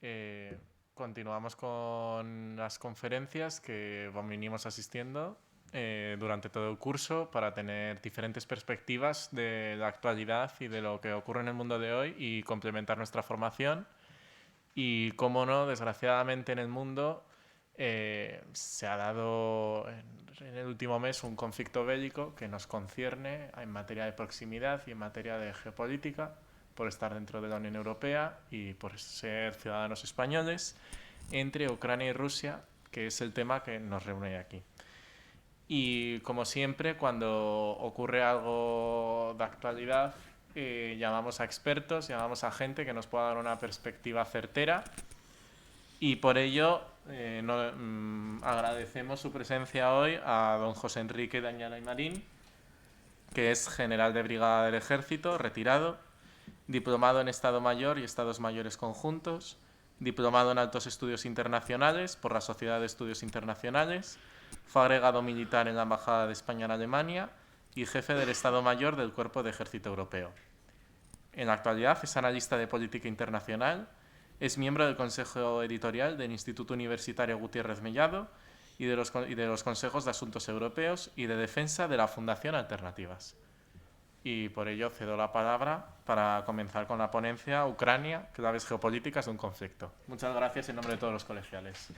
Eh, Continuamos con las conferencias que venimos asistiendo durante todo el curso para tener diferentes perspectivas de la actualidad y de lo que ocurre en el mundo de hoy y complementar nuestra formación. Y, cómo no, desgraciadamente en el mundo se ha dado en el último mes un conflicto bélico que nos concierne en materia de proximidad y en materia de geopolítica, por estar dentro de la Unión Europea y por ser ciudadanos españoles, entre Ucrania y Rusia, que es el tema que nos reúne aquí. Y, como siempre, cuando ocurre algo de actualidad, llamamos a expertos, llamamos a gente que nos pueda dar una perspectiva certera, y por ello agradecemos su presencia hoy a don José Enrique Dañala y Marín, que es general de brigada del Ejército, retirado, diplomado en Estado Mayor y Estados Mayores Conjuntos, diplomado en Altos Estudios Internacionales por la Sociedad de Estudios Internacionales, fue agregado militar en la Embajada de España en Alemania y jefe del Estado Mayor del Cuerpo de Ejército Europeo. En la actualidad es analista de política internacional, es miembro del Consejo Editorial del Instituto Universitario Gutiérrez Mellado y de los Consejos de Asuntos Europeos y de Defensa de la Fundación Alternativas. Y por ello cedo la palabra para comenzar con la ponencia Ucrania, claves geopolíticas de un conflicto. Muchas gracias en nombre de todos los colegiales.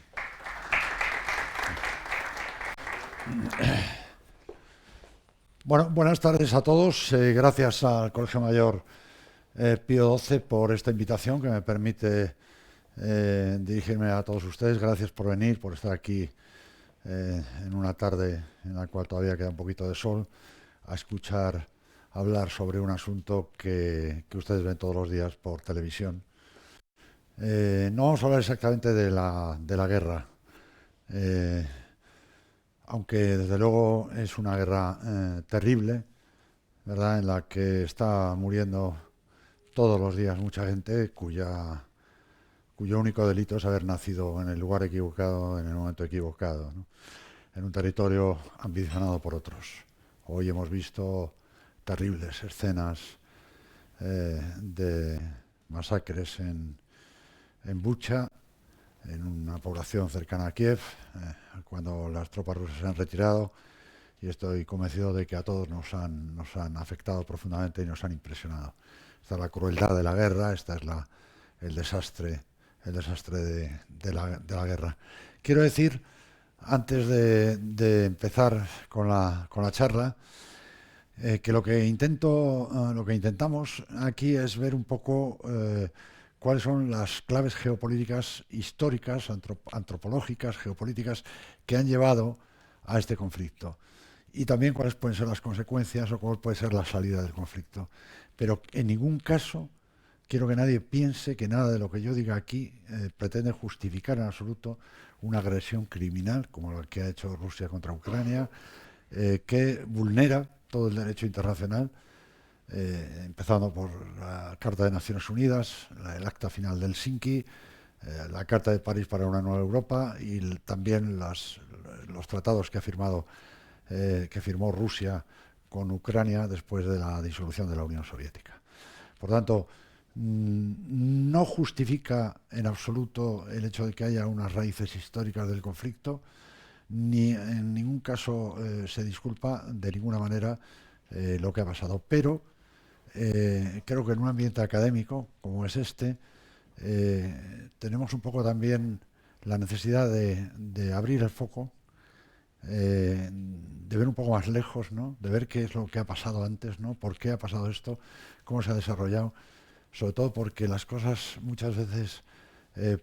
Bueno, buenas tardes a todos. Gracias al Colegio Mayor Pío XII por esta invitación que me permite dirigirme a todos ustedes. Gracias por venir, por estar aquí en una tarde en la cual todavía queda un poquito de sol, a escuchar hablar sobre un asunto que ustedes ven todos los días por televisión. No vamos a hablar exactamente de la guerra, aunque desde luego es una guerra terrible, ¿verdad?, en la que está muriendo todos los días mucha gente cuyo único delito es haber nacido en el lugar equivocado, en el momento equivocado, ¿no?, en un territorio ambicionado por otros. Hoy hemos visto terribles escenas de masacres en Bucha, en una población cercana a Kiev, cuando las tropas rusas se han retirado, y estoy convencido de que a todos nos han afectado profundamente y nos han impresionado. Esta es la crueldad de la guerra, esta es el desastre de la guerra. Quiero decir, antes de empezar con la charla, que lo que intentamos aquí es ver un poco cuáles son las claves geopolíticas históricas, antropológicas, geopolíticas, que han llevado a este conflicto. Y también cuáles pueden ser las consecuencias o cuál puede ser la salida del conflicto. Pero en ningún caso quiero que nadie piense que nada de lo que yo diga aquí pretende justificar en absoluto una agresión criminal como la que ha hecho Rusia contra Ucrania, que vulnera todo el derecho internacional, empezando por la Carta de Naciones Unidas, el Acta Final de Helsinki, la Carta de París para una nueva Europa y también los tratados que firmó Rusia con Ucrania después de la disolución de la Unión Soviética. Por tanto, no justifica en absoluto el hecho de que haya unas raíces históricas del conflicto, ni en ningún caso se disculpa de ninguna manera lo que ha pasado. Pero creo que en un ambiente académico como es este, tenemos un poco también la necesidad de abrir el foco, de ver un poco más lejos, ¿no?, de ver qué es lo que ha pasado antes, ¿no?, por qué ha pasado esto, cómo se ha desarrollado, sobre todo porque las cosas muchas veces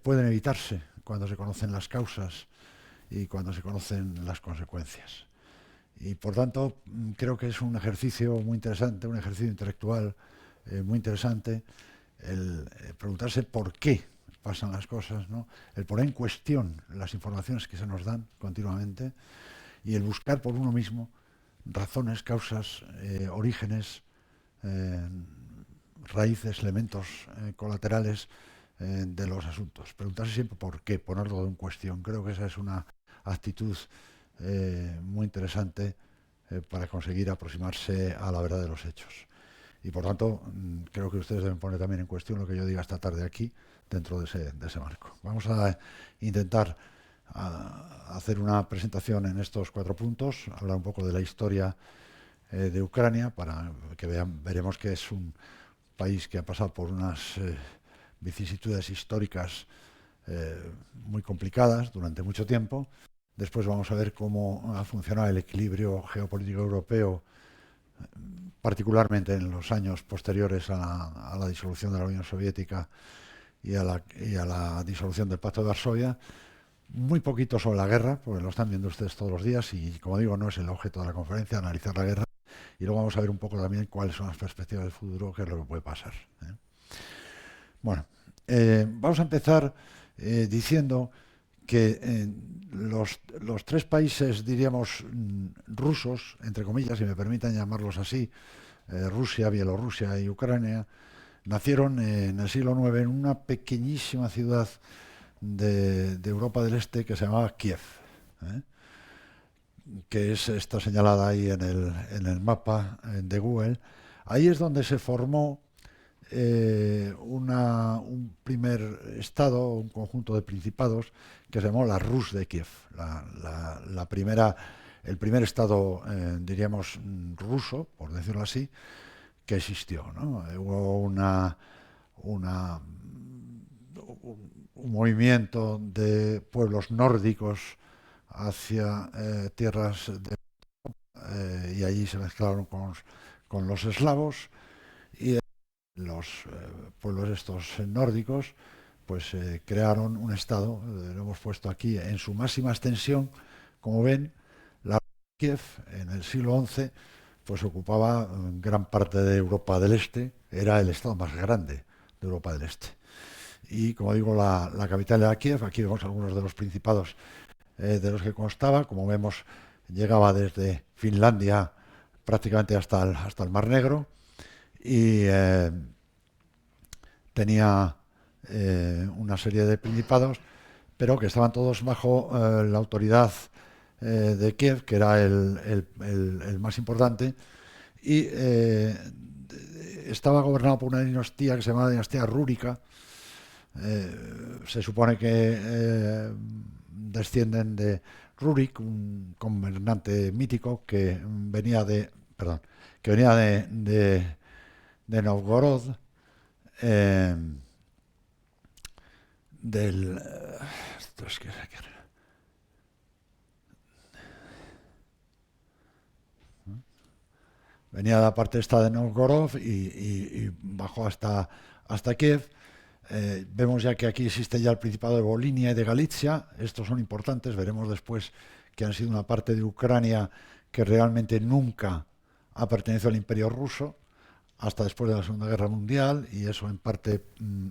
pueden evitarse cuando se conocen las causas y cuando se conocen las consecuencias. Y por tanto creo que es un ejercicio muy interesante, un ejercicio intelectual muy interesante, el preguntarse por qué pasan las cosas, ¿no?, el poner en cuestión las informaciones que se nos dan continuamente y el buscar por uno mismo razones, causas, orígenes, raíces, elementos colaterales de los asuntos. Preguntarse siempre por qué, ponerlo en cuestión. Creo que esa es una actitud muy interesante para conseguir aproximarse a la verdad de los hechos. y por tanto creo que ustedes deben poner también en cuestión lo que yo diga esta tarde aquí dentro de ese marco. Vamos a intentar hacer una presentación en estos 4 puntos, hablar un poco de la historia de Ucrania, para que veremos que es un país que ha pasado por unas vicisitudes históricas muy complicadas durante mucho tiempo. Después vamos a ver cómo ha funcionado el equilibrio geopolítico europeo, particularmente en los años posteriores a la disolución de la Unión Soviética y a la disolución del Pacto de Varsovia. Muy poquito sobre la guerra, porque lo están viendo ustedes todos los días y, como digo, no es el objeto de la conferencia analizar la guerra. Y luego vamos a ver un poco también cuáles son las perspectivas del futuro, qué es lo que puede pasar. Bueno, vamos a empezar diciendo que los 3 países, diríamos, rusos, entre comillas, si me permiten llamarlos así, Rusia, Bielorrusia y Ucrania, nacieron en el siglo IX en una pequeñísima ciudad de Europa del Este que se llamaba Kiev, que está señalada ahí en el mapa de Google. Ahí es donde se formó un primer estado, un conjunto de principados que se llamó la Rus de Kiev, el primer estado, diríamos, ruso, por decirlo así, que existió, ¿no? Hubo un movimiento de pueblos nórdicos hacia tierras y allí se mezclaron con los eslavos, y los pueblos estos nórdicos pues crearon un estado, lo hemos puesto aquí en su máxima extensión, como ven. La Kiev en el siglo XI pues ocupaba gran parte de Europa del Este, era el estado más grande de Europa del Este. Y como digo, la capital era Kiev. Aquí vemos algunos de los principados de los que constaba. Como vemos, llegaba desde Finlandia prácticamente hasta el Mar Negro, y tenía una serie de principados, pero que estaban todos bajo la autoridad de Kiev, que era el más importante, y estaba gobernado por una dinastía que se llamaba dinastía Rúrica. Se supone que descienden de Rurik, un gobernante mítico que venía de Novgorod, eh, del esto es que venía de la parte esta de Novgorod y bajó hasta Kiev. Vemos ya que aquí existe ya el Principado de Volinia y de Galicia. Estos son importantes. Veremos después que han sido una parte de Ucrania que realmente nunca ha pertenecido al Imperio Ruso hasta después de la Segunda Guerra Mundial, y eso en parte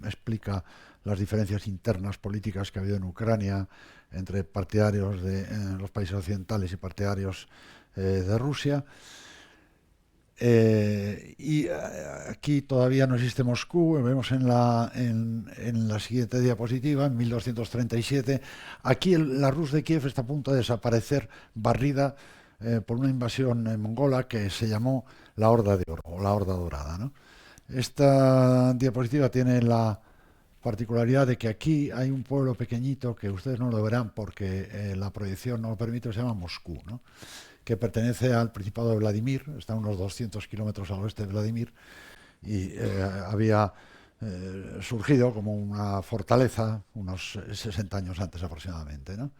explica las diferencias internas políticas que ha habido en Ucrania entre partidarios de los países occidentales y partidarios de Rusia. Y aquí todavía no existe Moscú. Vemos en la siguiente diapositiva, en 1237, aquí la Rus de Kiev está a punto de desaparecer, barrida por una invasión mongola que se llamó la Horda de Oro, o la Horda Dorada, ¿no? Esta diapositiva tiene la particularidad de que aquí hay un pueblo pequeñito que ustedes no lo verán porque la proyección no lo permite, se llama Moscú, ¿no?, que pertenece al Principado de Vladimir. Está a unos 200 kilómetros al oeste de Vladimir, y había surgido como una fortaleza unos 60 años antes aproximadamente, ¿no?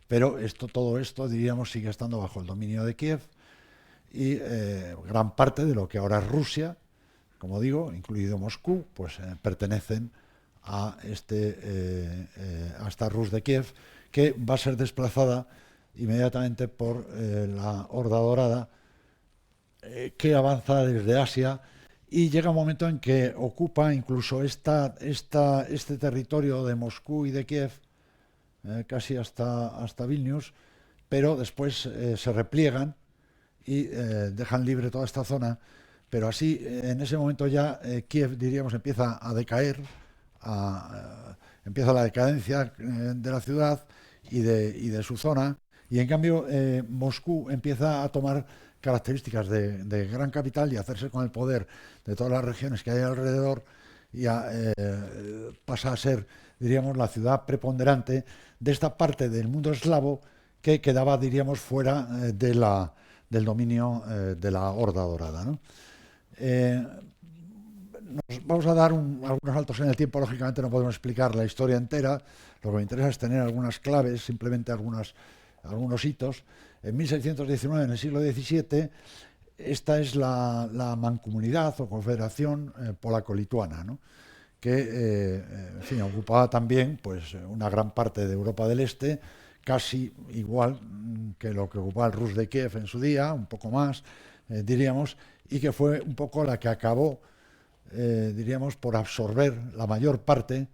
Pero todo esto, diríamos, sigue estando bajo el dominio de Kiev, y gran parte de lo que ahora es Rusia, como digo, incluido Moscú, pues pertenecen a esta Rus de Kiev, que va a ser desplazada inmediatamente por la Horda Dorada, que avanza desde Asia y llega un momento en que ocupa incluso este territorio de Moscú y de Kiev, casi hasta Vilnius, pero después se repliegan y dejan libre toda esta zona. Pero así, en ese momento ya Kiev, diríamos, empieza a decaer, empieza la decadencia de la ciudad y de su zona. Y en cambio Moscú empieza a tomar características de gran capital y hacerse con el poder de todas las regiones que hay alrededor, y pasa a ser, diríamos, la ciudad preponderante de esta parte del mundo eslavo que quedaba, diríamos, fuera del dominio de la Horda Dorada, ¿no? Nos vamos a dar algunos saltos en el tiempo, lógicamente no podemos explicar la historia entera, lo que me interesa es tener algunas claves, simplemente algunos hitos. En 1619, en el siglo XVII, esta es la mancomunidad o confederación polaco-lituana, ¿no? Que en fin, ocupaba también pues, una gran parte de Europa del Este, casi igual que lo que ocupaba el Rus de Kiev en su día, un poco más, diríamos, y que fue un poco la que acabó, diríamos, por absorber la mayor parte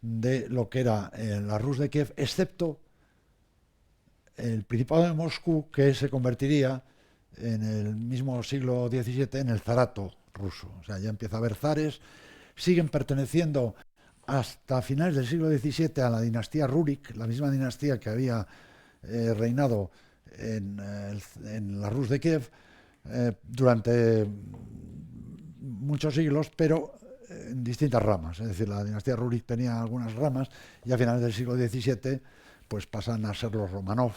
de lo que era la Rus de Kiev, excepto el Principado de Moscú, que se convertiría en el mismo siglo XVII en el zarato ruso. O sea, ya empieza a haber zares, siguen perteneciendo hasta finales del siglo XVII a la dinastía Rurik, la misma dinastía que había reinado en la Rus de Kiev durante muchos siglos, pero en distintas ramas. Es decir, la dinastía Rurik tenía algunas ramas y a finales del siglo XVII pues pasan a ser los Romanov,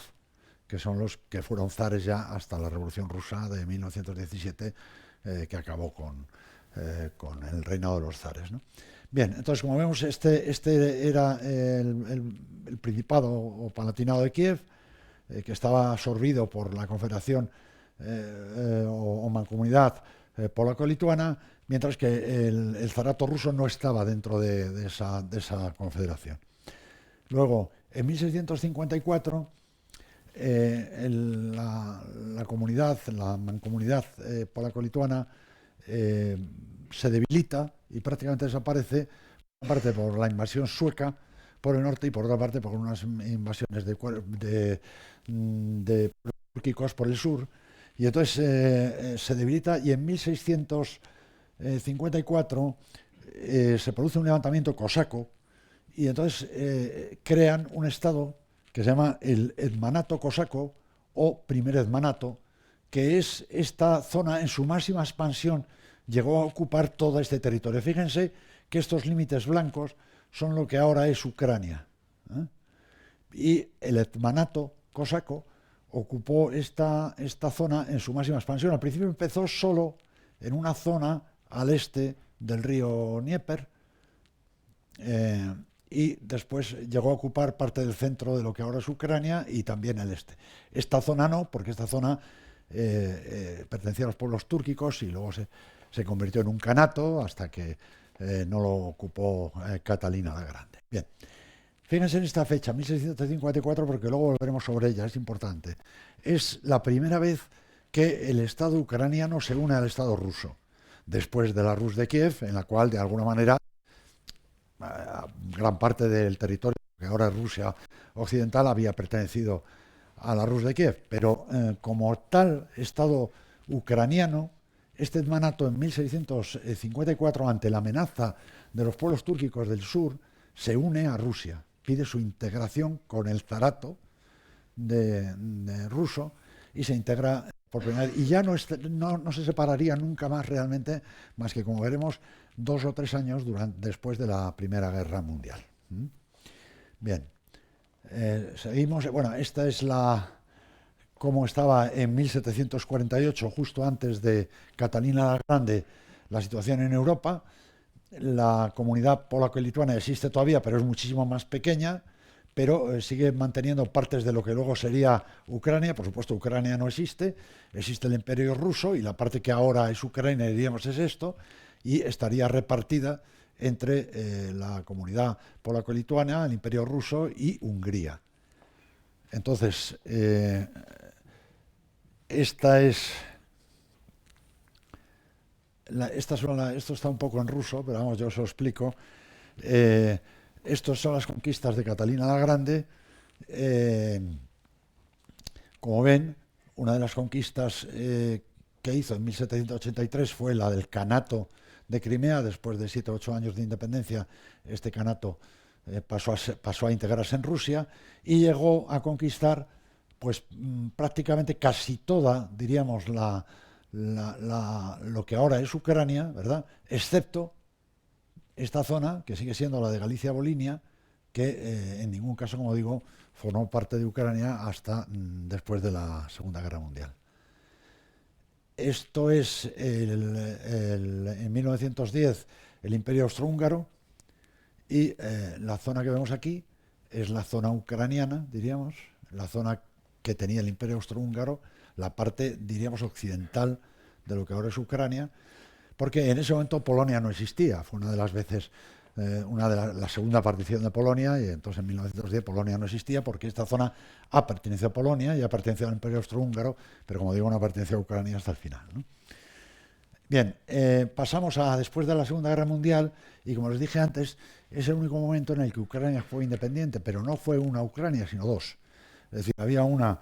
que son los que fueron zares ya hasta la Revolución Rusa de 1917, que acabó con el reinado de los zares, ¿no? Bien, entonces como vemos, este era el Principado o Palatinado de Kiev, que estaba absorbido por la Confederación o Mancomunidad polaco-lituana, mientras que el zarato ruso no estaba dentro de esa confederación. Luego, en 1654, la comunidad, la mancomunidad polaco-lituana se debilita y prácticamente desaparece, por una parte por la invasión sueca por el norte y por otra parte por unas invasiones de túrquicos por el sur, y entonces se debilita, y en 1654 se produce un levantamiento cosaco y entonces crean un estado que se llama el Hetmanato cosaco o primer Hetmanato, que es esta zona en su máxima expansión, llegó a ocupar todo este territorio. Fíjense que estos límites blancos son lo que ahora es Ucrania, ¿eh? Y el Hetmanato cosaco ocupó esta zona en su máxima expansión. Al principio empezó solo en una zona al este del río Dnieper, y después llegó a ocupar parte del centro de lo que ahora es Ucrania y también el este. Esta zona no, porque esta zona pertenecía a los pueblos túrquicos y luego se convirtió en un kanato hasta que no lo ocupó Catalina la Grande. Bien, fíjense en esta fecha, 1654, porque luego volveremos sobre ella, es importante. Es la primera vez que el Estado ucraniano se une al Estado ruso, después de la Rus de Kiev, en la cual de alguna manera gran parte del territorio que ahora es Rusia occidental había pertenecido a la Rus de Kiev, pero como tal Estado ucraniano, este Hetmanato en 1654, ante la amenaza de los pueblos túrquicos del sur, se une a Rusia, pide su integración con el zarato de ruso y se integra por primera vez, y ya no se separaría nunca más realmente, más que, como veremos, 2 o 3 años después de la Primera Guerra Mundial. Bien, seguimos. Bueno, esta es cómo estaba en 1748, justo antes de Catalina la Grande, la situación en Europa. La comunidad polaco-lituana existe todavía, pero es muchísimo más pequeña, pero sigue manteniendo partes de lo que luego sería Ucrania. Por supuesto, Ucrania no existe, existe el Imperio Ruso, y la parte que ahora es Ucrania, diríamos, es esto, y estaría repartida entre la comunidad polaco-lituana, el Imperio Ruso y Hungría. Entonces, esta es... esto está un poco en ruso, pero vamos, yo os lo explico. Estas son las conquistas de Catalina la Grande. Como ven, una de las conquistas que hizo en 1783 fue la del Kanato de Crimea. Después de 7 o 8 años de independencia, este Kanato pasó a integrarse en Rusia y llegó a conquistar pues prácticamente casi toda, diríamos, lo que ahora es Ucrania, ¿verdad? Excepto esta zona, que sigue siendo la de Galicia-Volinia, que en ningún caso, como digo, formó parte de Ucrania hasta después de la Segunda Guerra Mundial. Esto es en 1910 el Imperio Austrohúngaro, y la zona que vemos aquí es la zona ucraniana, diríamos, la zona que tenía el Imperio Austrohúngaro, la parte, diríamos, occidental de lo que ahora es Ucrania, porque en ese momento Polonia no existía, fue una de las veces, la segunda partición de Polonia, y entonces en 1910 Polonia no existía porque esta zona ha pertenecido a Polonia y ha pertenecido al Imperio Austrohúngaro, pero como digo, no perteneció a Ucrania hasta el final, ¿no? Bien, pasamos a después de la Segunda Guerra Mundial, y como les dije antes, es el único momento en el que Ucrania fue independiente, pero no fue una Ucrania, sino dos. Es decir, había una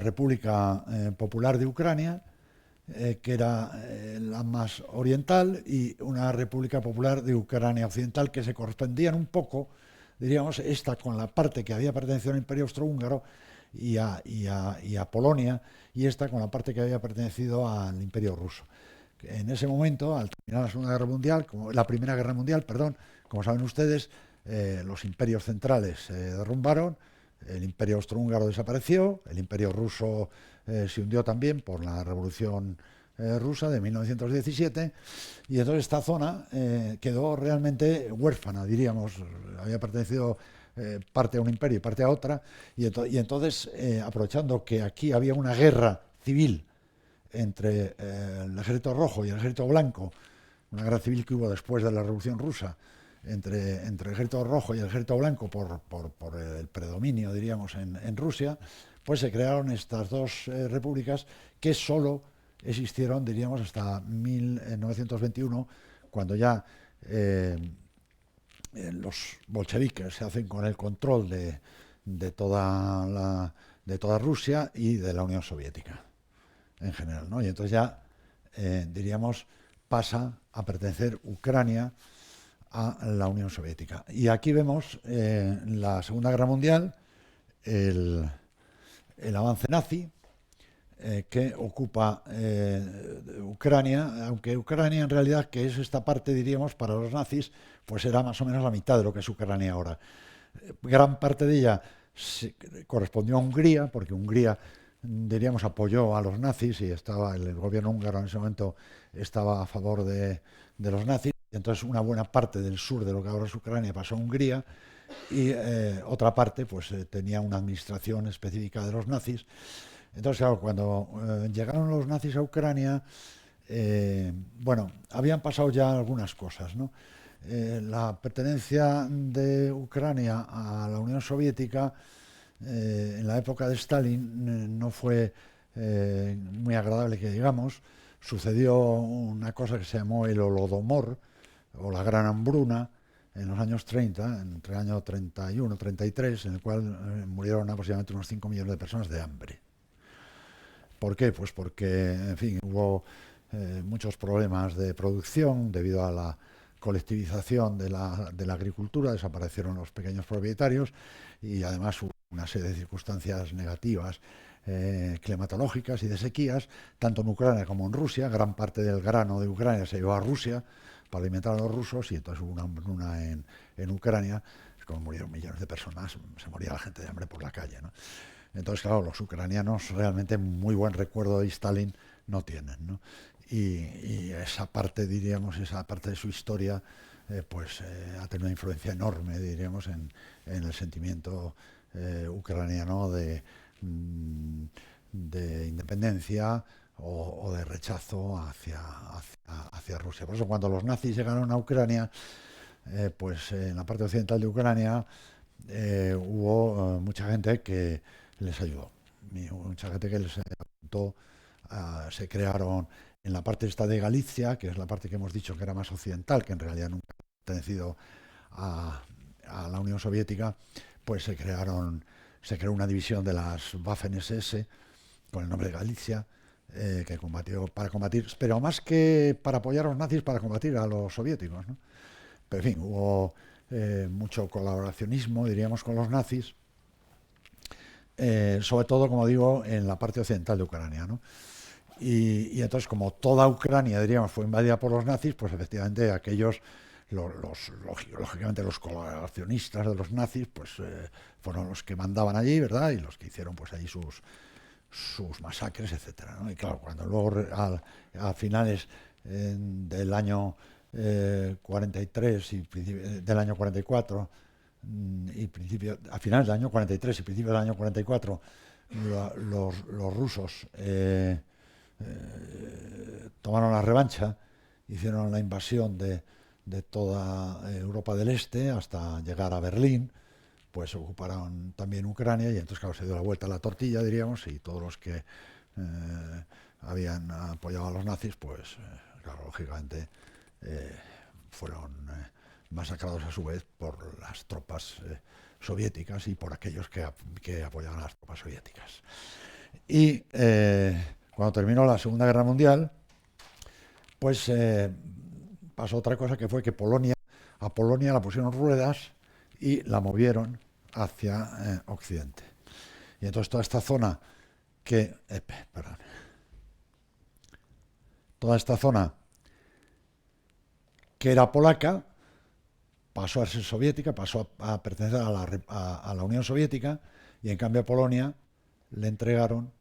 República Popular de Ucrania, que era la más oriental, y una República Popular de Ucrania Occidental, que se correspondían un poco, diríamos, esta con la parte que había pertenecido al Imperio Austrohúngaro y a Polonia, y esta con la parte que había pertenecido al Imperio Ruso. En ese momento, al terminar la Segunda Guerra Mundial, la Primera Guerra Mundial, perdón, como saben ustedes, los imperios centrales se derrumbaron, el Imperio Austrohúngaro desapareció, el Imperio Ruso se hundió también por la Revolución Rusa de 1917, y entonces esta zona quedó realmente huérfana, diríamos, había pertenecido parte a un imperio y parte a otra, y entonces, aprovechando que aquí había una guerra civil entre el Ejército Rojo y el Ejército Blanco, una guerra civil que hubo después de la Revolución Rusa, entre el Ejército Rojo y el Ejército Blanco por el predominio, diríamos, en Rusia, pues se crearon estas dos repúblicas que solo existieron, diríamos, hasta 1921, cuando ya los bolcheviques se hacen con el control de toda Rusia y de la Unión Soviética en general, ¿no? Y entonces ya, diríamos, pasa a pertenecer Ucrania a la Unión Soviética. Y aquí vemos la Segunda Guerra Mundial, el avance nazi, que ocupa Ucrania, aunque Ucrania en realidad, que es esta parte, diríamos, para los nazis, pues era más o menos la mitad de lo que es Ucrania ahora. Gran parte de ella correspondió a Hungría, porque Hungría, diríamos, apoyó a los nazis, y estaba el gobierno húngaro en ese momento estaba a favor de los nazis, y entonces una buena parte del sur de lo que ahora es Ucrania pasó a Hungría, y otra parte pues tenía una administración específica de los nazis. Entonces, claro, cuando llegaron los nazis a Ucrania, bueno, habían pasado ya algunas cosas, ¿no? La pertenencia de Ucrania a la Unión Soviética en la época de Stalin no fue muy agradable, que digamos. Sucedió una cosa que se llamó el Holodomor, o la Gran Hambruna, en los años 30, entre el año 31 y 33, en el cual murieron aproximadamente unos 5 millones de personas de hambre. ¿Por qué? Pues porque, en fin, hubo muchos problemas de producción debido a la colectivización de la agricultura, desaparecieron los pequeños propietarios, y además hubo una serie de circunstancias negativas climatológicas y de sequías, tanto en Ucrania como en Rusia. Gran parte del grano de Ucrania se llevó a Rusia para alimentar a los rusos, y entonces hubo una hambruna en Ucrania, como murieron millones de personas, se moría la gente de hambre por la calle, ¿no? Entonces, claro, los ucranianos realmente muy buen recuerdo de Stalin no tienen, ¿no? Y esa parte, diríamos, esa parte de su historia, pues ha tenido una influencia enorme, diríamos, en el sentimiento ucraniano de independencia o de rechazo hacia Rusia. Por eso, cuando los nazis llegaron a Ucrania, pues en la parte occidental de Ucrania hubo mucha gente que les ayudó, mucha gente que les apuntó. Se crearon en la parte esta de Galicia, que es la parte que hemos dicho que era más occidental, que en realidad nunca ha pertenecido a la Unión Soviética, pues se creó una división de las Waffen-SS con el nombre de Galicia, que combatió para combatir, pero más que para apoyar a los nazis, para combatir a los soviéticos, ¿no? Pero en fin, hubo mucho colaboracionismo, diríamos, con los nazis, sobre todo, como digo, en la parte occidental de Ucrania, ¿no? Y entonces, como toda Ucrania, diríamos, fue invadida por los nazis, pues efectivamente aquellos, lógicamente los colaboracionistas de los nazis, pues fueron los que mandaban allí, ¿verdad? Y los que hicieron pues allí sus masacres, etcétera, ¿no? Y claro, cuando luego a finales del año 43 y del año 44 y principio, a finales del año 43 y principios del año 44, los rusos tomaron la revancha, hicieron la invasión de toda Europa del Este hasta llegar a Berlín, pues ocuparon también Ucrania y entonces claro, se dio la vuelta a la tortilla, diríamos, y todos los que habían apoyado a los nazis, pues claro, lógicamente fueron masacrados a su vez por las tropas soviéticas y por aquellos que apoyaban a las tropas soviéticas. Y cuando terminó la Segunda Guerra Mundial, pues pasó otra cosa, que fue que a Polonia la pusieron ruedas y la movieron hacia Occidente. Y entonces toda esta zona toda esta zona que era polaca pasó a ser soviética, pasó a pertenecer a la Unión Soviética, y en cambio a Polonia le entregaron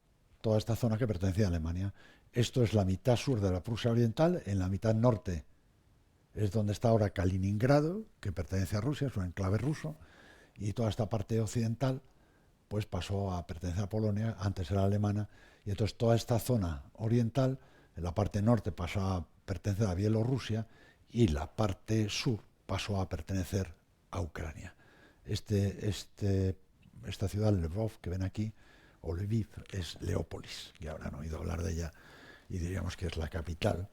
toda esta zona que pertenecía a Alemania. Esto es la mitad sur de la Prusia Oriental. En la mitad norte es donde está ahora Kaliningrado, que pertenece a Rusia, es un enclave ruso, y toda esta parte occidental pues pasó a pertenecer a Polonia, antes era alemana, y entonces toda esta zona oriental, en la parte norte pasó a pertenecer a Bielorrusia y la parte sur pasó a pertenecer a Ucrania. Esta ciudad, Lvov, que ven aquí, o Lviv, es Leópolis, que habrán oído hablar de ella, y diríamos que es la capital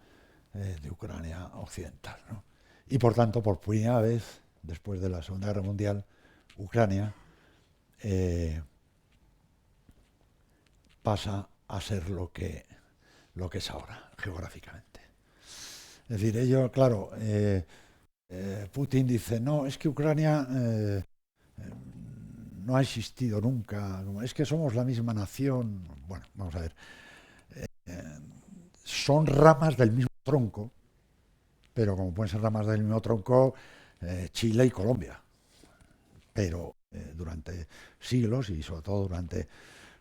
de Ucrania occidental, ¿no? Y por tanto, por primera vez, después de la Segunda Guerra Mundial, Ucrania pasa a ser lo que es ahora, geográficamente. Es decir, ello, claro, Putin dice, no, es que Ucrania no ha existido nunca, es que somos la misma nación. Bueno, vamos a ver, son ramas del mismo tronco, pero como pueden ser ramas del mismo tronco, Chile y Colombia. Pero durante siglos y sobre todo durante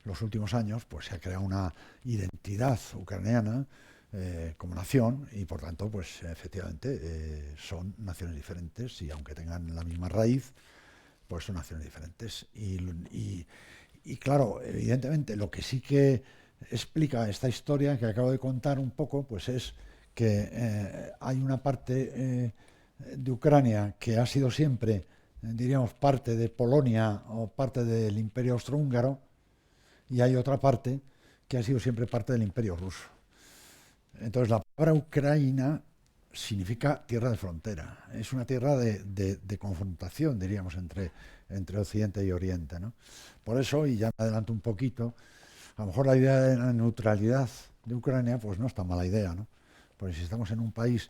los últimos años, pues se ha creado una identidad ucraniana como nación, y por tanto, pues efectivamente son naciones diferentes, y aunque tengan la misma raíz, pues son naciones diferentes. Y claro, evidentemente lo que sí que explica esta historia que acabo de contar un poco, pues es que hay una parte de Ucrania que ha sido siempre, diríamos, parte de Polonia o parte del Imperio Austrohúngaro, y hay otra parte que ha sido siempre parte del Imperio Ruso. Entonces la palabra Ucraina significa tierra de frontera, es una tierra de confrontación, diríamos, entre Occidente y Oriente, ¿no? Por eso, y ya me adelanto un poquito, a lo mejor la idea de la neutralidad de Ucrania pues no es tan mala idea, ¿no? Porque si estamos en un país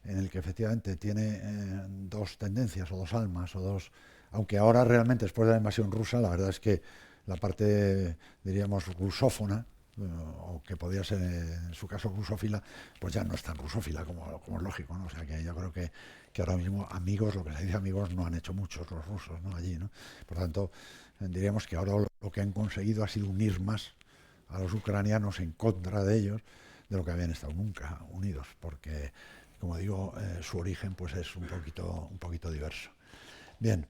en el que efectivamente tiene dos tendencias o dos almas o dos, aunque ahora realmente después de la invasión rusa la verdad es que la parte, diríamos, rusófona, o que podría ser en su caso rusófila, pues ya no es tan rusófila como es lógico, ¿no? O sea que yo creo que ahora mismo amigos, lo que se dice amigos, no han hecho muchos los rusos, ¿no? Allí, ¿no? Por tanto, diríamos que ahora lo que han conseguido ha sido unir más a los ucranianos en contra de ellos de lo que habían estado nunca unidos, porque, como digo, su origen pues es un poquito diverso. Bien,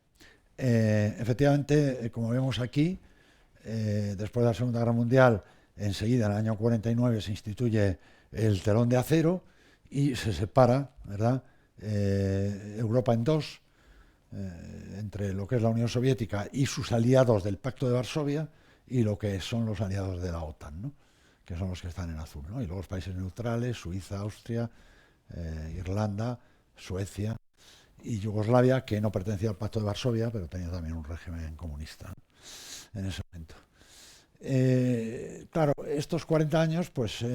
efectivamente, como vemos aquí, después de la Segunda Guerra Mundial, enseguida en el año 49 se instituye el telón de acero y se separa, ¿verdad?, Europa en dos, entre lo que es la Unión Soviética y sus aliados del Pacto de Varsovia y lo que son los aliados de la OTAN, ¿no?, que son los que están en azul, ¿no? Y luego los países neutrales, Suiza, Austria, Irlanda, Suecia y Yugoslavia, que no pertenecía al Pacto de Varsovia, pero tenía también un régimen comunista, ¿no?, en ese momento. Claro, estos 40 años, pues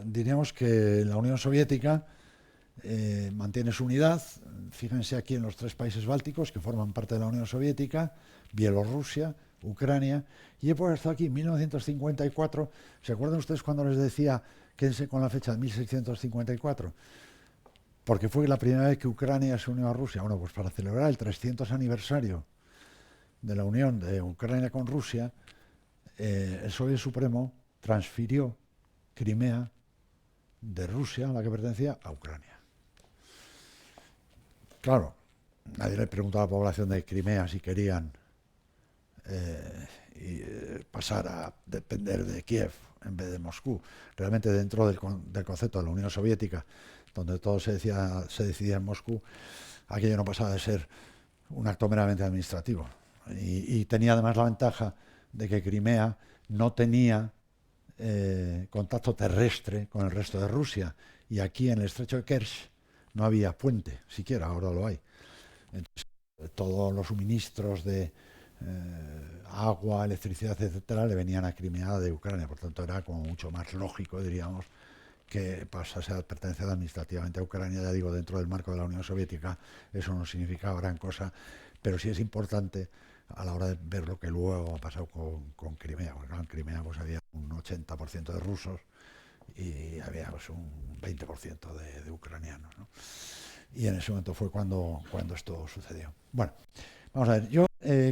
diríamos que la Unión Soviética mantiene su unidad. Fíjense aquí en los tres países bálticos que forman parte de la Unión Soviética: Bielorrusia, Ucrania, y he puesto aquí 1954. ¿Se acuerdan ustedes cuando les decía quédense con la fecha de 1654? Porque fue la primera vez que Ucrania se unió a Rusia. Bueno, pues para celebrar el 300 aniversario de la unión de Ucrania con Rusia, el Soviet Supremo transfirió Crimea de Rusia, a la que pertenecía, a Ucrania. Claro, nadie le preguntó a la población de Crimea si querían pasar a depender de Kiev en vez de Moscú. Realmente dentro del concepto de la Unión Soviética, donde todo se decidía en Moscú, aquello no pasaba de ser un acto meramente administrativo. Y tenía además la ventaja de que Crimea no tenía contacto terrestre con el resto de Rusia. Y aquí en el estrecho de Kerch no había puente, siquiera, ahora lo hay. Entonces, todos los suministros de agua, electricidad, etcétera, le venían a Crimea de Ucrania. Por tanto, era como mucho más lógico, diríamos, que pasase a pertenecer administrativamente a Ucrania. Ya digo, dentro del marco de la Unión Soviética, eso no significaba gran cosa, pero sí es importante a la hora de ver lo que luego ha pasado con Crimea. Porque en Crimea pues había un 80% de rusos y había pues, un 20% de ucranianos, ¿no? Y en ese momento fue cuando esto sucedió. Bueno, vamos a ver, yo,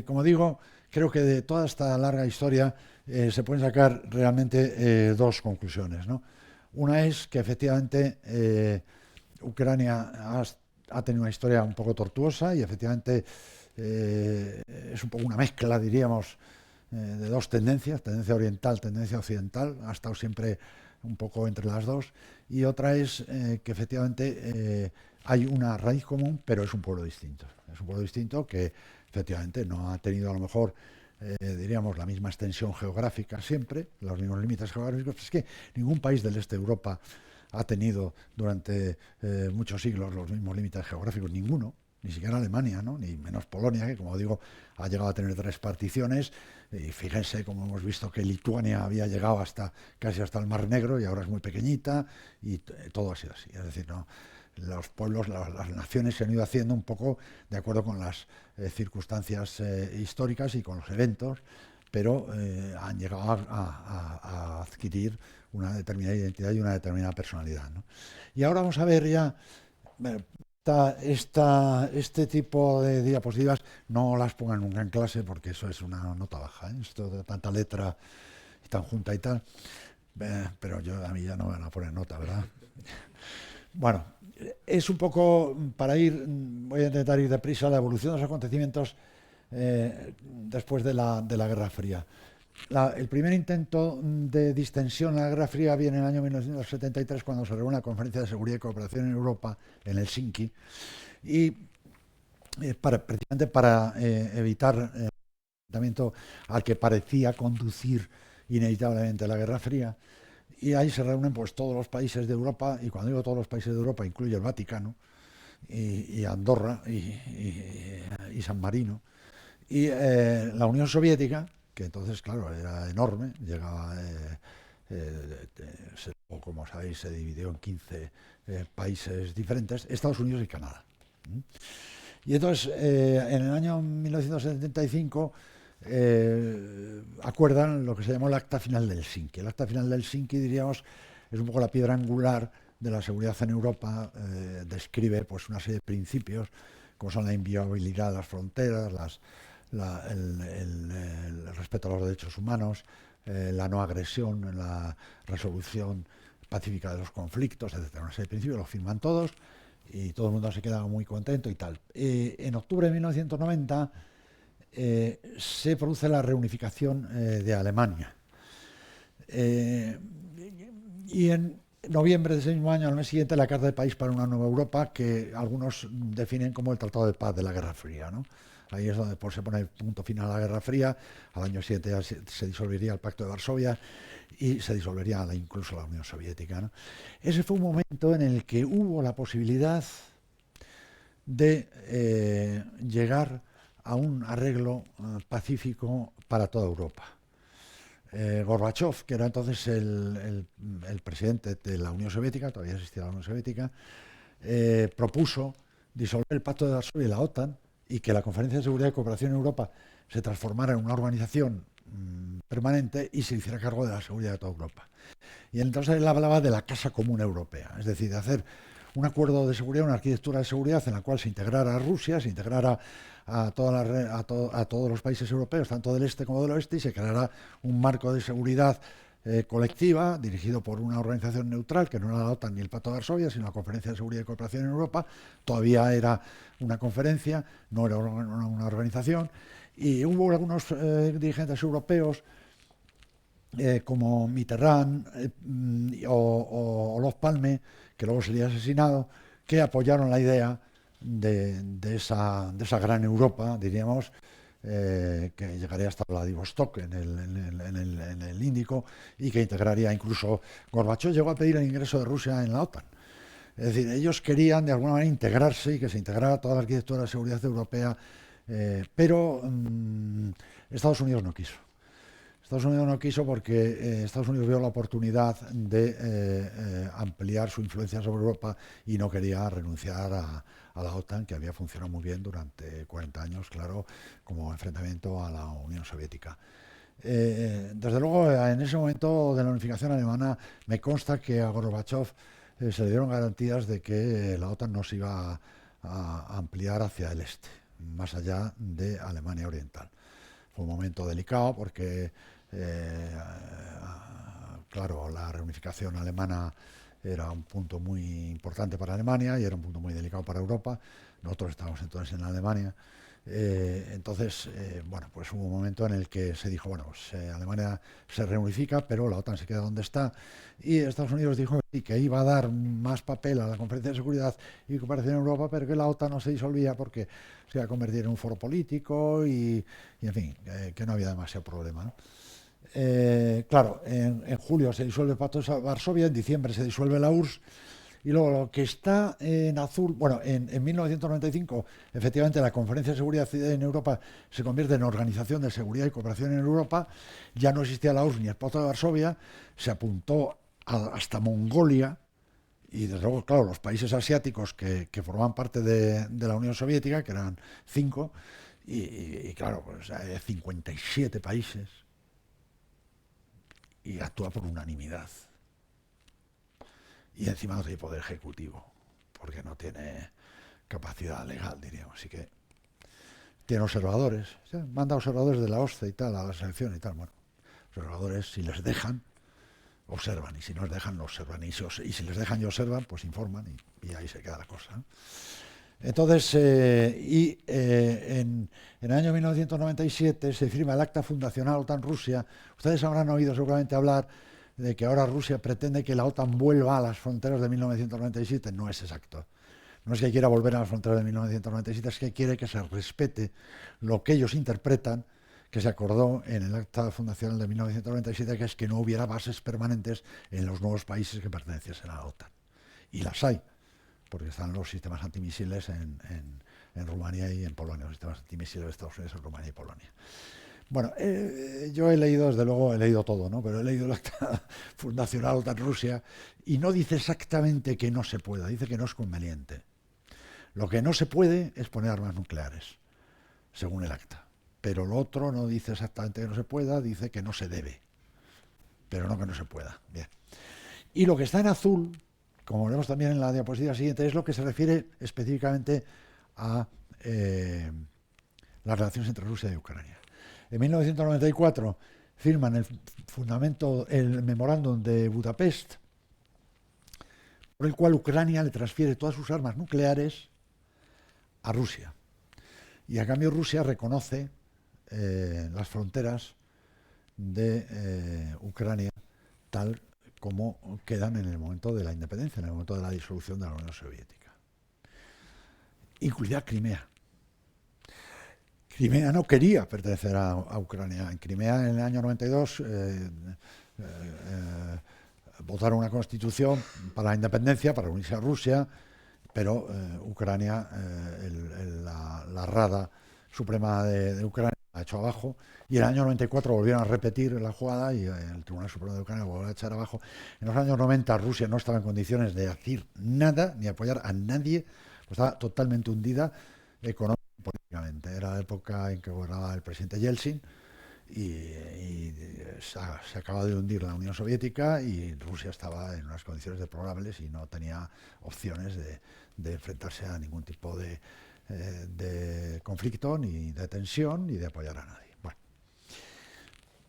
como digo, creo que de toda esta larga historia se pueden sacar realmente dos conclusiones, ¿no? Una es que efectivamente Ucrania ha tenido una historia un poco tortuosa y efectivamente es un poco una mezcla, diríamos, de dos tendencias, tendencia oriental, tendencia occidental, ha estado siempre un poco entre las dos, y otra es que efectivamente hay una raíz común, pero es un pueblo distinto. Es un pueblo distinto que efectivamente no ha tenido a lo mejor, diríamos, la misma extensión geográfica siempre, los mismos límites geográficos. Es que ningún país del este de Europa ha tenido durante muchos siglos los mismos límites geográficos, ninguno. Ni siquiera Alemania, ¿no? Ni menos Polonia, que como digo, ha llegado a tener 3 particiones. Y fíjense como hemos visto que Lituania había llegado casi hasta el Mar Negro y ahora es muy pequeñita y todo ha sido así. Es decir, ¿no? Los pueblos, las naciones se han ido haciendo un poco de acuerdo con las circunstancias históricas y con los eventos, pero han llegado a adquirir una determinada identidad y una determinada personalidad, ¿no? Y ahora vamos a ver ya... Este tipo de diapositivas no las pongan nunca en clase porque eso es una nota baja, ¿eh? Esto de tanta letra y tan junta y tal, pero a mí ya no me van a poner nota, ¿verdad? Bueno, es un poco para voy a intentar ir deprisa, la evolución de los acontecimientos después de la Guerra Fría. El primer intento de distensión en la Guerra Fría viene en el año 1973, cuando se reúne la Conferencia de Seguridad y Cooperación en Europa, en Helsinki, y precisamente para evitar el enfrentamiento al que parecía conducir inevitablemente la Guerra Fría. Y ahí se reúnen pues todos los países de Europa, y cuando digo todos los países de Europa, incluye el Vaticano, y Andorra, y San Marino, y la Unión Soviética, que entonces, claro, era enorme, llegaba, como sabéis, se dividió en 15 países diferentes, Estados Unidos y Canadá. Y entonces, en el año 1975, acuerdan lo que se llamó el Acta Final de Helsinki. El Acta Final de Helsinki, diríamos, es un poco la piedra angular de la seguridad en Europa. Describe pues, una serie de principios, como son la inviolabilidad de las fronteras, el respeto a los derechos humanos, la no agresión, la resolución pacífica de los conflictos, etcétera. Una serie de principios, lo firman todos y todo el mundo se queda muy contento y tal. En octubre de 1990 se produce la reunificación de Alemania. Y en noviembre de ese mismo año, al mes siguiente, la Carta de París para una nueva Europa, que algunos definen como el Tratado de Paz de la Guerra Fría, ¿no? Ahí es donde se pone punto final a la Guerra Fría. Al año siguiente ya se disolvería el Pacto de Varsovia y se disolvería incluso la Unión Soviética, ¿no? Ese fue un momento en el que hubo la posibilidad de llegar a un arreglo pacífico para toda Europa. Gorbachev, que era entonces el presidente de la Unión Soviética, todavía existía la Unión Soviética, propuso disolver el Pacto de Varsovia y la OTAN y que la Conferencia de Seguridad y Cooperación en Europa se transformara en una organización permanente y se hiciera cargo de la seguridad de toda Europa. Y entonces él hablaba de la Casa Común Europea, es decir, de hacer un acuerdo de seguridad, una arquitectura de seguridad en la cual se integrara a Rusia, se integrara a todos los países europeos, tanto del este como del oeste, y se creara un marco de seguridad colectiva, dirigido por una organización neutral, que no era la OTAN ni el Pacto de Varsovia, sino la Conferencia de Seguridad y Cooperación en Europa. Todavía era una conferencia, no era una organización, y hubo algunos dirigentes europeos, como Mitterrand o Olof Palme, que luego sería asesinado, que apoyaron la idea de esa gran Europa, diríamos, que llegaría hasta Vladivostok en el Índico, y que integraría incluso. Gorbachov llegó a pedir el ingreso de Rusia en la OTAN. Es decir, ellos querían de alguna manera integrarse y que se integrara toda la arquitectura de seguridad europea, pero Estados Unidos no quiso. Estados Unidos no quiso porque Estados Unidos vio la oportunidad de ampliar su influencia sobre Europa y no quería renunciar a la OTAN, que había funcionado muy bien durante 40 años, claro, como enfrentamiento a la Unión Soviética. Desde luego, en ese momento de la unificación alemana, me consta que a Gorbachov se le dieron garantías de que la OTAN no se iba a ampliar hacia el este, más allá de Alemania Oriental. Fue un momento delicado porque, claro, la reunificación alemana era un punto muy importante para Alemania y era un punto muy delicado para Europa. Nosotros estábamos entonces en Alemania. Entonces, bueno, pues hubo un momento en el que se dijo, bueno, pues, Alemania se reunifica, pero la OTAN se queda donde está. Y Estados Unidos dijo que iba a dar más papel a la Conferencia de Seguridad y Cooperación en Europa, pero que la OTAN no se disolvía porque se iba a convertir en un foro político y en fin, que no había demasiado problema, ¿no? Claro, en julio se disuelve el Pacto de Varsovia, en diciembre se disuelve la URSS, y luego lo que está en azul, bueno, en 1995, efectivamente, la Conferencia de Seguridad en Europa se convierte en Organización de Seguridad y Cooperación en Europa. Ya no existía la URSS ni el Pacto de Varsovia, se apuntó hasta Mongolia, y desde luego, claro, los países asiáticos que formaban parte de la Unión Soviética, que eran 5, y claro, pues hay 57 países, y actúa por unanimidad. Y encima no tiene poder ejecutivo, porque no tiene capacidad legal, diríamos. Así que tiene observadores, ¿sí? Manda observadores de la OSCE y tal, a la selección y tal. Bueno, observadores, si les dejan, observan, y si no les dejan, no observan. Y si les dejan y observan, pues informan, y ahí se queda la cosa, ¿no? Entonces, en el año 1997 se firma el Acta Fundacional OTAN-Rusia. Ustedes habrán oído seguramente hablar de que ahora Rusia pretende que la OTAN vuelva a las fronteras de 1997. No es exacto. No es que quiera volver a las fronteras de 1997, es que quiere que se respete lo que ellos interpretan que se acordó en el Acta Fundacional de 1997, que es que no hubiera bases permanentes en los nuevos países que perteneciesen a la OTAN. Y las hay, porque están los sistemas antimisiles en Rumanía y en Polonia, los sistemas antimisiles de Estados Unidos en Rumanía y Polonia. Bueno, yo he leído, desde luego, he leído todo, ¿no? Pero he leído el Acta Fundacional OTAN-Rusia y no dice exactamente que no se pueda, dice que no es conveniente. Lo que no se puede es poner armas nucleares, según el acta. Pero lo otro no dice exactamente que no se pueda, dice que no se debe, pero no que no se pueda. Bien. Y lo que está en azul, como vemos también en la diapositiva siguiente, es lo que se refiere específicamente a las relaciones entre Rusia y Ucrania. En 1994 firman el memorándum de Budapest, por el cual Ucrania le transfiere todas sus armas nucleares a Rusia. Y a cambio Rusia reconoce las fronteras de Ucrania tal como quedan en el momento de la independencia, en el momento de la disolución de la Unión Soviética. Incluida Crimea. Crimea no quería pertenecer a Ucrania. En Crimea, en el año 92, votaron una constitución para la independencia, para unirse a Rusia, pero Ucrania, la Rada Suprema de Ucrania, la ha hecho abajo, y en el año 94 volvieron a repetir la jugada y el Tribunal Supremo de Ucrania volvió a echar abajo. En los años 90 Rusia no estaba en condiciones de decir nada, ni apoyar a nadie, pues estaba totalmente hundida económicamente políticamente. Era la época en que gobernaba el presidente Yeltsin y se acaba de hundir la Unión Soviética y Rusia estaba en unas condiciones deplorables y no tenía opciones de enfrentarse a ningún tipo de conflicto, ni de tensión, ni de apoyar a nadie. Bueno,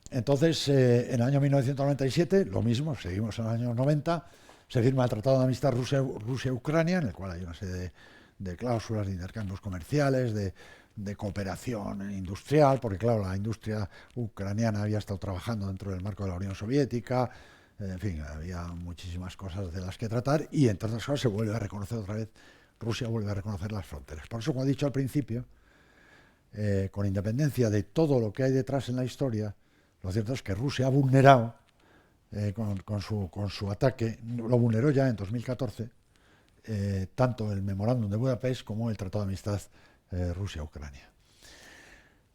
entonces, en el año 1997, lo mismo, seguimos en los años 90, se firma el Tratado de Amistad Rusia-Ucrania, en el cual hay una serie de cláusulas de intercambios comerciales, de cooperación industrial, porque claro, la industria ucraniana había estado trabajando dentro del marco de la Unión Soviética, en fin, había muchísimas cosas de las que tratar y entre otras cosas se vuelve a reconocer otra vez, Rusia vuelve a reconocer las fronteras. Por eso, como he dicho al principio, con independencia de todo lo que hay detrás en la historia, lo cierto es que Rusia ha vulnerado con su ataque, lo vulneró ya en 2014, tanto el memorándum de Budapest como el Tratado de Amistad Rusia-Ucrania.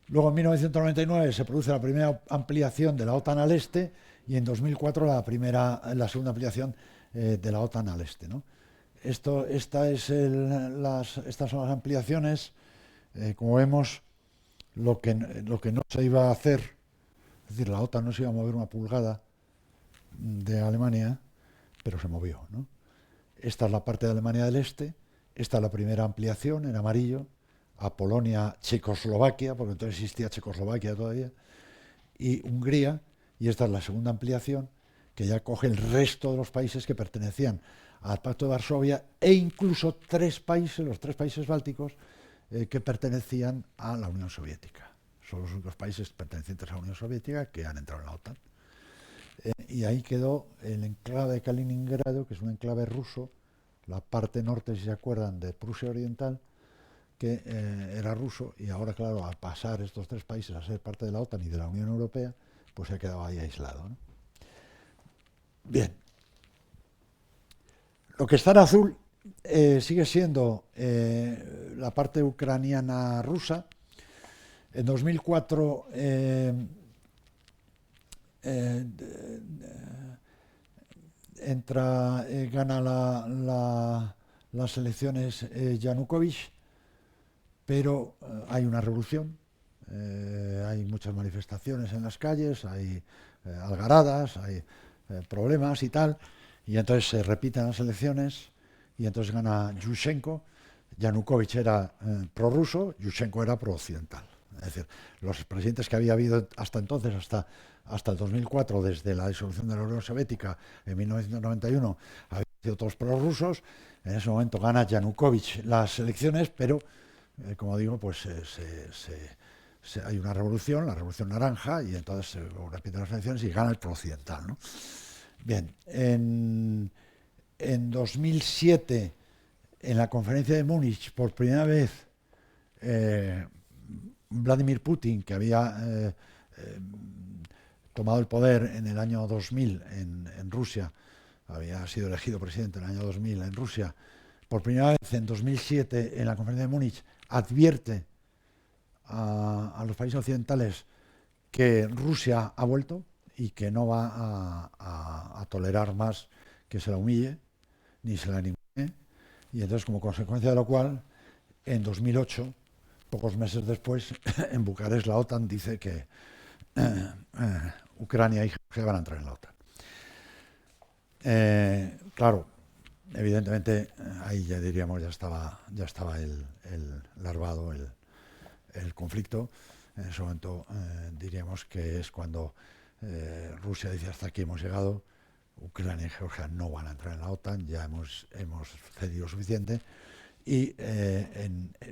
Luego, en 1999 se produce la primera ampliación de la OTAN al este y en 2004 la segunda ampliación de la OTAN al este, ¿no? Estas son las ampliaciones. Como vemos, lo que no se iba a hacer, es decir, la OTAN no se iba a mover una pulgada de Alemania, pero se movió, ¿no? Esta es la parte de Alemania del Este, esta es la primera ampliación en amarillo, a Polonia, Checoslovaquia, porque entonces existía Checoslovaquia todavía, y Hungría, y esta es la segunda ampliación, que ya coge el resto de los países que pertenecían al Pacto de Varsovia e incluso los tres países bálticos, que pertenecían a la Unión Soviética. Son los únicos países pertenecientes a la Unión Soviética que han entrado en la OTAN. Y ahí quedó el enclave de Kaliningrado, que es un enclave ruso, la parte norte, si se acuerdan, de Prusia Oriental, que era ruso, y ahora, claro, al pasar estos tres países a ser parte de la OTAN y de la Unión Europea, pues se ha quedado ahí aislado, ¿no? Bien. Lo que está en azul sigue siendo la parte ucraniana rusa. En 2004 gana las elecciones Yanukovych, pero hay una revolución, hay muchas manifestaciones en las calles, hay algaradas, hay problemas y tal, y entonces se repiten las elecciones y entonces gana Yushchenko. Yanukovych era prorruso, Yushchenko era prooccidental. Es decir, los presidentes que había habido hasta entonces, hasta el 2004, desde la disolución de la Unión Soviética en 1991, habían sido todos prorrusos. En ese momento gana Yanukovych las elecciones, pero, como digo, pues hay una revolución, la Revolución Naranja, y entonces se repiten las elecciones y gana el prooccidental, ¿no? Bien, en 2007, en la conferencia de Múnich, por primera vez, Vladimir Putin, que había tomado el poder en el año 2000 en Rusia, había sido elegido presidente en el año 2000 en Rusia, por primera vez en 2007 en la conferencia de Múnich advierte a los países occidentales que Rusia ha vuelto y que no va a tolerar más que se la humille ni se la ningunee, y entonces, como consecuencia de lo cual, en 2008, pocos meses después, en Bucarest la OTAN dice que Ucrania y Georgia van a entrar en la OTAN. Claro, evidentemente ahí ya diríamos ya estaba el larvado el conflicto. En ese momento diríamos que es cuando Rusia dice hasta aquí hemos llegado, Ucrania y Georgia no van a entrar en la OTAN, ya hemos cedido suficiente. Y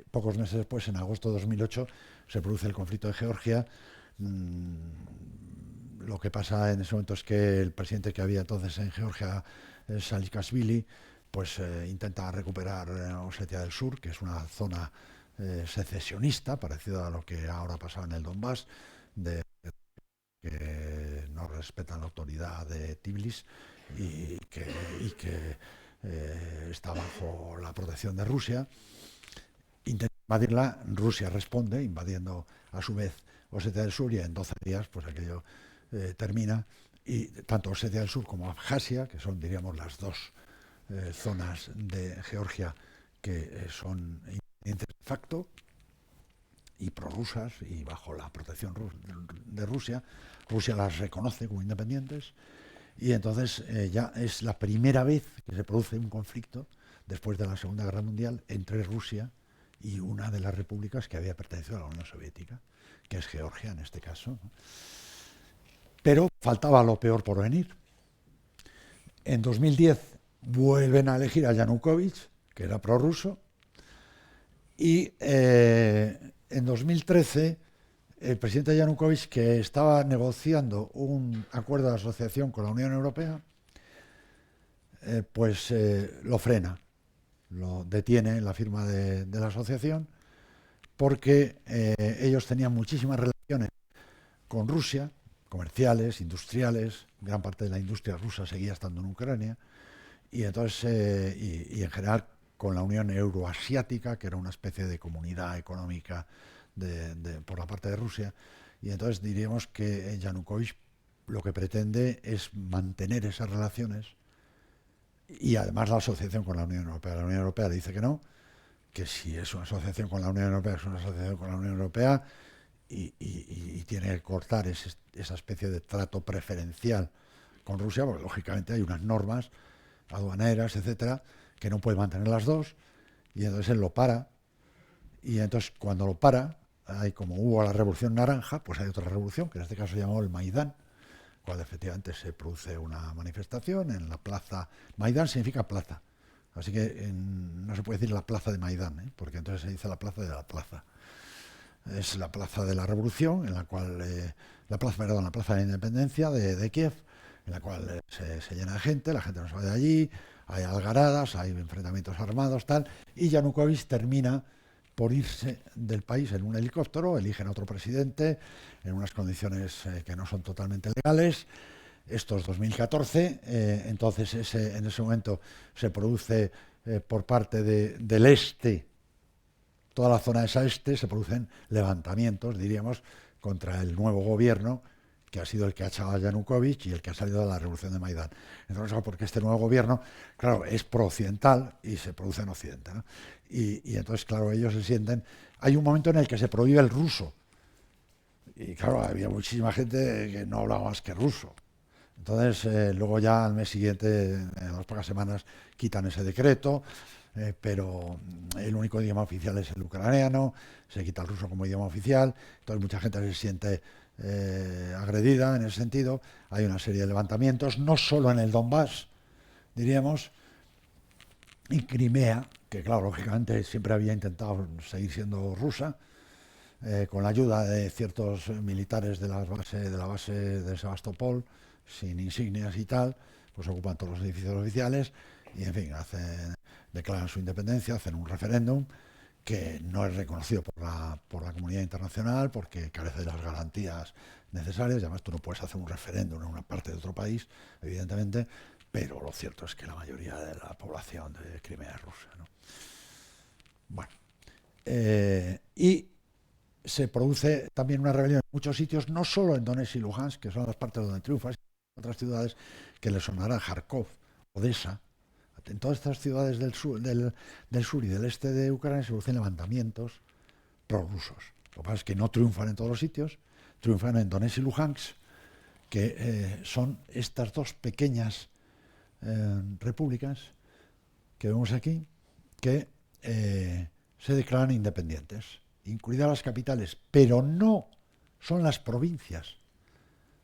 pocos meses después, en agosto de 2008, se produce el conflicto de Georgia. Lo que pasa en ese momento es que el presidente que había entonces en Georgia, Saakashvili, pues intenta recuperar Osetia del Sur, que es una zona secesionista, parecida a lo que ahora pasa en el Donbass, que no respetan la autoridad de Tbilisi y que está bajo la protección de Rusia. Intenta invadirla, Rusia responde invadiendo a su vez Osetia del Sur, y en 12 días pues aquello termina, y tanto Osetia del Sur como Abjasia, que son, diríamos, las dos zonas de Georgia que son independientes de facto, y prorrusas y bajo la protección de Rusia. Rusia las reconoce como independientes y entonces ya es la primera vez que se produce un conflicto después de la Segunda Guerra Mundial entre Rusia y una de las repúblicas que había pertenecido a la Unión Soviética, que es Georgia en este caso, ¿no? Pero faltaba lo peor por venir. En 2010 vuelven a elegir a Yanukovych, que era prorruso, y en 2013 el presidente Yanukovych, que estaba negociando un acuerdo de asociación con la Unión Europea, lo frena, lo detiene en la firma de la asociación, porque ellos tenían muchísimas relaciones con Rusia, comerciales, industriales, gran parte de la industria rusa seguía estando en Ucrania, y entonces, y en general con la Unión Euroasiática, que era una especie de comunidad económica por la parte de Rusia, y entonces diríamos que Yanukovych lo que pretende es mantener esas relaciones y además la asociación con la Unión Europea. La Unión Europea le dice que no, que si es una asociación con la Unión Europea, es una asociación con la Unión Europea y tiene que cortar esa especie de trato preferencial con Rusia, porque lógicamente hay unas normas aduaneras, etcétera, que no puede mantener las dos, y entonces él lo para, y entonces cuando lo para, hay como hubo la Revolución Naranja, pues hay otra revolución, que en este caso se llamó el Maidán, cual efectivamente se produce una manifestación en la plaza. Maidán significa plaza, así que no se puede decir la plaza de Maidán, porque entonces se dice la plaza de la plaza. Es la plaza de la Revolución, en la cual la plaza de la Independencia de Kiev, en la cual se llena de gente, la gente no se va de allí, hay algaradas, hay enfrentamientos armados, tal, y Yanukovych termina por irse del país en un helicóptero, eligen a otro presidente en unas condiciones que no son totalmente legales. Esto es 2014, entonces en ese momento se produce por parte del este, toda la zona esa este, se producen levantamientos, diríamos, contra el nuevo gobierno, que ha sido el que ha echado a Yanukovych y el que ha salido de la revolución de Maidán. Entonces, porque este nuevo gobierno, claro, es pro-occidental y se produce en Occidente, ¿no? Y entonces, claro, ellos se sienten. Hay un momento en el que se prohíbe el ruso. Y claro, había muchísima gente que no hablaba más que ruso. Entonces, luego ya al mes siguiente, en las pocas semanas, quitan ese decreto, pero el único idioma oficial es el ucraniano, se quita el ruso como idioma oficial, entonces mucha gente se siente agredida en ese sentido. Hay una serie de levantamientos, no solo en el Donbass, diríamos, y Crimea, que claro, lógicamente siempre había intentado seguir siendo rusa, con la ayuda de ciertos militares de la base de Sebastopol, sin insignias y tal, pues ocupan todos los edificios oficiales y, en fin, declaran su independencia, hacen un referéndum que no es reconocido por la comunidad internacional porque carece de las garantías necesarias. Además, tú no puedes hacer un referéndum en una parte de otro país, evidentemente, pero lo cierto es que la mayoría de la población de Crimea es rusa, ¿no? Bueno, y se produce también una rebelión en muchos sitios, no solo en Donetsk y Luhansk, que son las partes donde triunfa, sino en otras ciudades que le sonarán: Kharkov, Odessa. En todas estas ciudades del sur y del este de Ucrania se producen levantamientos prorrusos. Lo que pasa es que no triunfan en todos los sitios, triunfan en Donetsk y Luhansk, que son estas dos pequeñas repúblicas que vemos aquí, que se declaran independientes, incluidas las capitales, pero no son las provincias.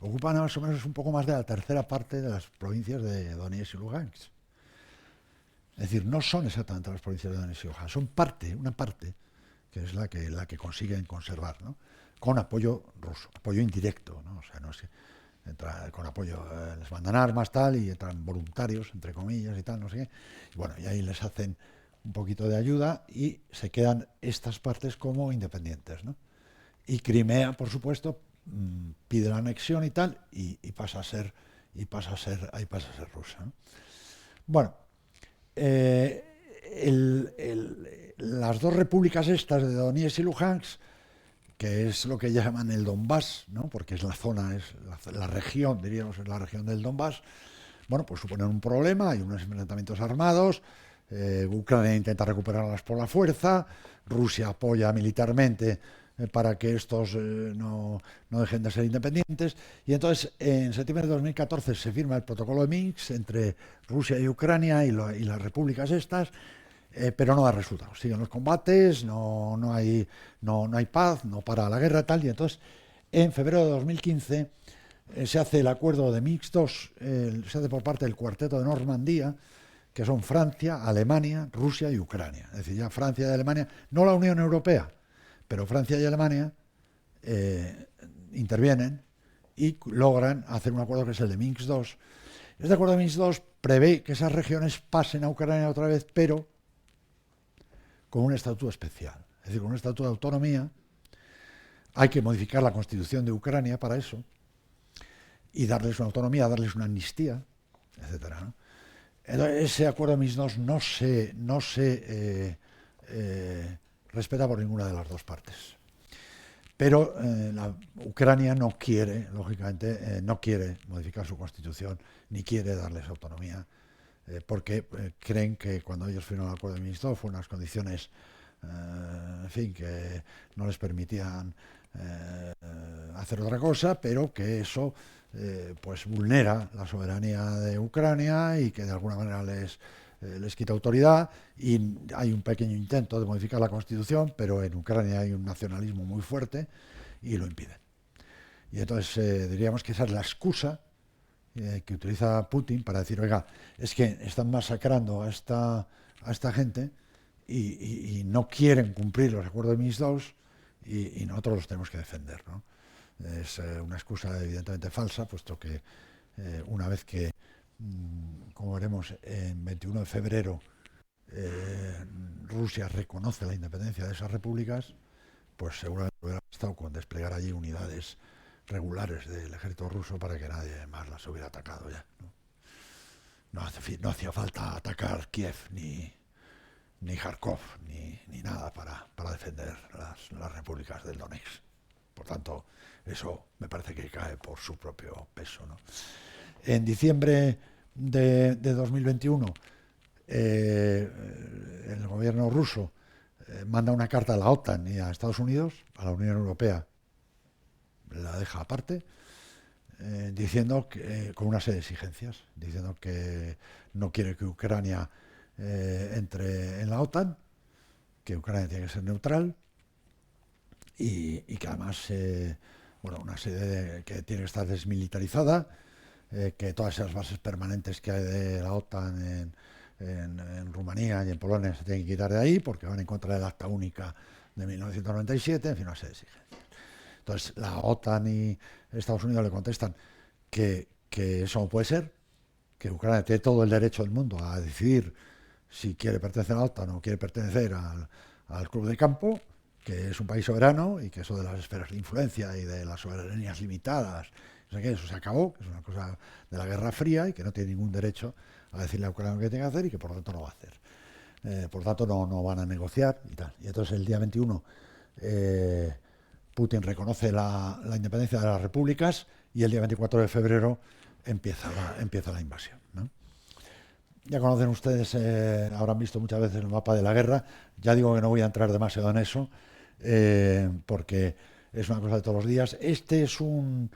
Ocupan más o menos un poco más de la tercera parte de las provincias de Donetsk y Luhansk. Es decir, no son exactamente las provincias de Donetsk y Luhansk, son una parte, que es la que consiguen conservar, ¿no? Con apoyo ruso, apoyo indirecto, ¿no? O sea, no sé, con apoyo, les mandan armas, tal, y entran voluntarios, entre comillas, y tal, no sé qué. Y bueno, y ahí les hacen un poquito de ayuda y se quedan estas partes como independientes, ¿no? Y Crimea, por supuesto, pide la anexión y tal, y pasa a ser rusa, ¿no? Bueno, las dos repúblicas estas de Donetsk y Luhansk, que es lo que llaman el Donbass, ¿no? Porque es la zona, es la región, diríamos, es la región del Donbass. Bueno, pues suponen un problema, hay unos enfrentamientos armados, Ucrania intenta recuperarlas por la fuerza, Rusia apoya militarmente para que estos no dejen de ser independientes. Y entonces, en septiembre de 2014 se firma el protocolo de Minsk entre Rusia y Ucrania y las repúblicas estas, pero no da resultados. Siguen los combates, no hay paz, no para la guerra, tal. Y entonces, en febrero de 2015 se hace el acuerdo de Minsk II, se hace por parte del Cuarteto de Normandía, que son Francia, Alemania, Rusia y Ucrania. Es decir, ya Francia y Alemania, no la Unión Europea, pero Francia y Alemania intervienen y logran hacer un acuerdo que es el de Minsk II. Este acuerdo de Minsk II prevé que esas regiones pasen a Ucrania otra vez, pero con un estatuto especial, es decir, con un estatuto de autonomía. Hay que modificar la constitución de Ucrania para eso y darles una autonomía, darles una amnistía, etcétera, ¿no? Entonces, ese acuerdo de Minsk II no se respeta por ninguna de las dos partes. Pero Ucrania no quiere, lógicamente, no quiere modificar su constitución ni quiere darles autonomía, porque creen que cuando ellos firmaron el acuerdo de Minsk II fueron unas condiciones, en fin, que no les permitían hacer otra cosa, pero que eso pues vulnera la soberanía de Ucrania y que de alguna manera les quita autoridad, y hay un pequeño intento de modificar la Constitución, pero en Ucrania hay un nacionalismo muy fuerte y lo impiden. Y entonces diríamos que esa es la excusa que utiliza Putin para decir, oiga, es que están masacrando a esta gente y no quieren cumplir los acuerdos de Minsk II y nosotros los tenemos que defender, ¿no? Es una excusa evidentemente falsa, puesto que una vez que, como veremos, en 21 de febrero Rusia reconoce la independencia de esas repúblicas, pues seguramente hubiera estado con desplegar allí unidades regulares del ejército ruso para que nadie más las hubiera atacado ya, ¿no? No hacía falta atacar Kiev ni Kharkov ni nada para defender las repúblicas del Donetsk. Por tanto, eso me parece que cae por su propio peso, ¿no? En diciembre de 2021, el gobierno ruso manda una carta a la OTAN y a Estados Unidos, a la Unión Europea la deja aparte, diciendo que, con una serie de exigencias, diciendo que no quiere que Ucrania entre en la OTAN, que Ucrania tiene que ser neutral y que además, bueno, una serie que tiene que estar desmilitarizada, que todas esas bases permanentes que hay de la OTAN en Rumanía y en Polonia se tienen que quitar de ahí porque van en contra del Acta Única de 1997, en fin, una serie de exigencias. Entonces, la OTAN y Estados Unidos le contestan que eso no puede ser, que Ucrania tiene todo el derecho del mundo a decidir si quiere pertenecer a la OTAN o quiere pertenecer al Club de Campo, que es un país soberano y que eso de las esferas de influencia y de las soberanías limitadas, o sea que eso se acabó, que es una cosa de la Guerra Fría y que no tiene ningún derecho a decirle a Ucrania lo que tiene que hacer y que por lo tanto no va a hacer. Por lo tanto no van a negociar y tal. Y entonces el día 21 Putin reconoce la independencia de las repúblicas y el día 24 de febrero empieza la invasión, ¿no? Ya conocen ustedes, habrán visto muchas veces el mapa de la guerra. Ya digo que no voy a entrar demasiado en eso, porque es una cosa de todos los días. Este es un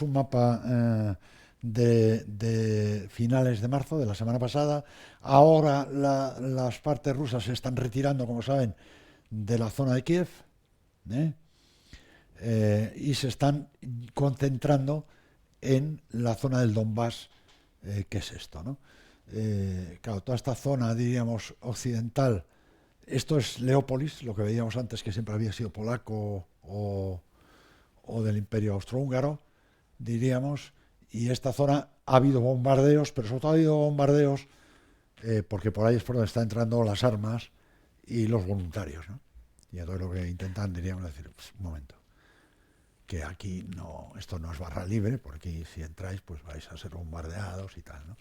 mapa de finales de marzo, de la semana pasada. Ahora las partes rusas se están retirando, como saben, de la zona de Kiev, y se están concentrando en la zona del Donbass, que es esto, ¿no? Claro, toda esta zona, diríamos, occidental, esto es Leópolis, lo que veíamos antes, que siempre había sido polaco o del Imperio Austrohúngaro, diríamos, y esta zona ha habido bombardeos, pero sobre todo ha habido bombardeos porque por ahí es por donde están entrando las armas y los voluntarios, ¿no? Y entonces lo que intentan, diríamos, decir, pues, un momento, que aquí no, esto no es barra libre, porque aquí si entráis pues vais a ser bombardeados y tal, ¿no?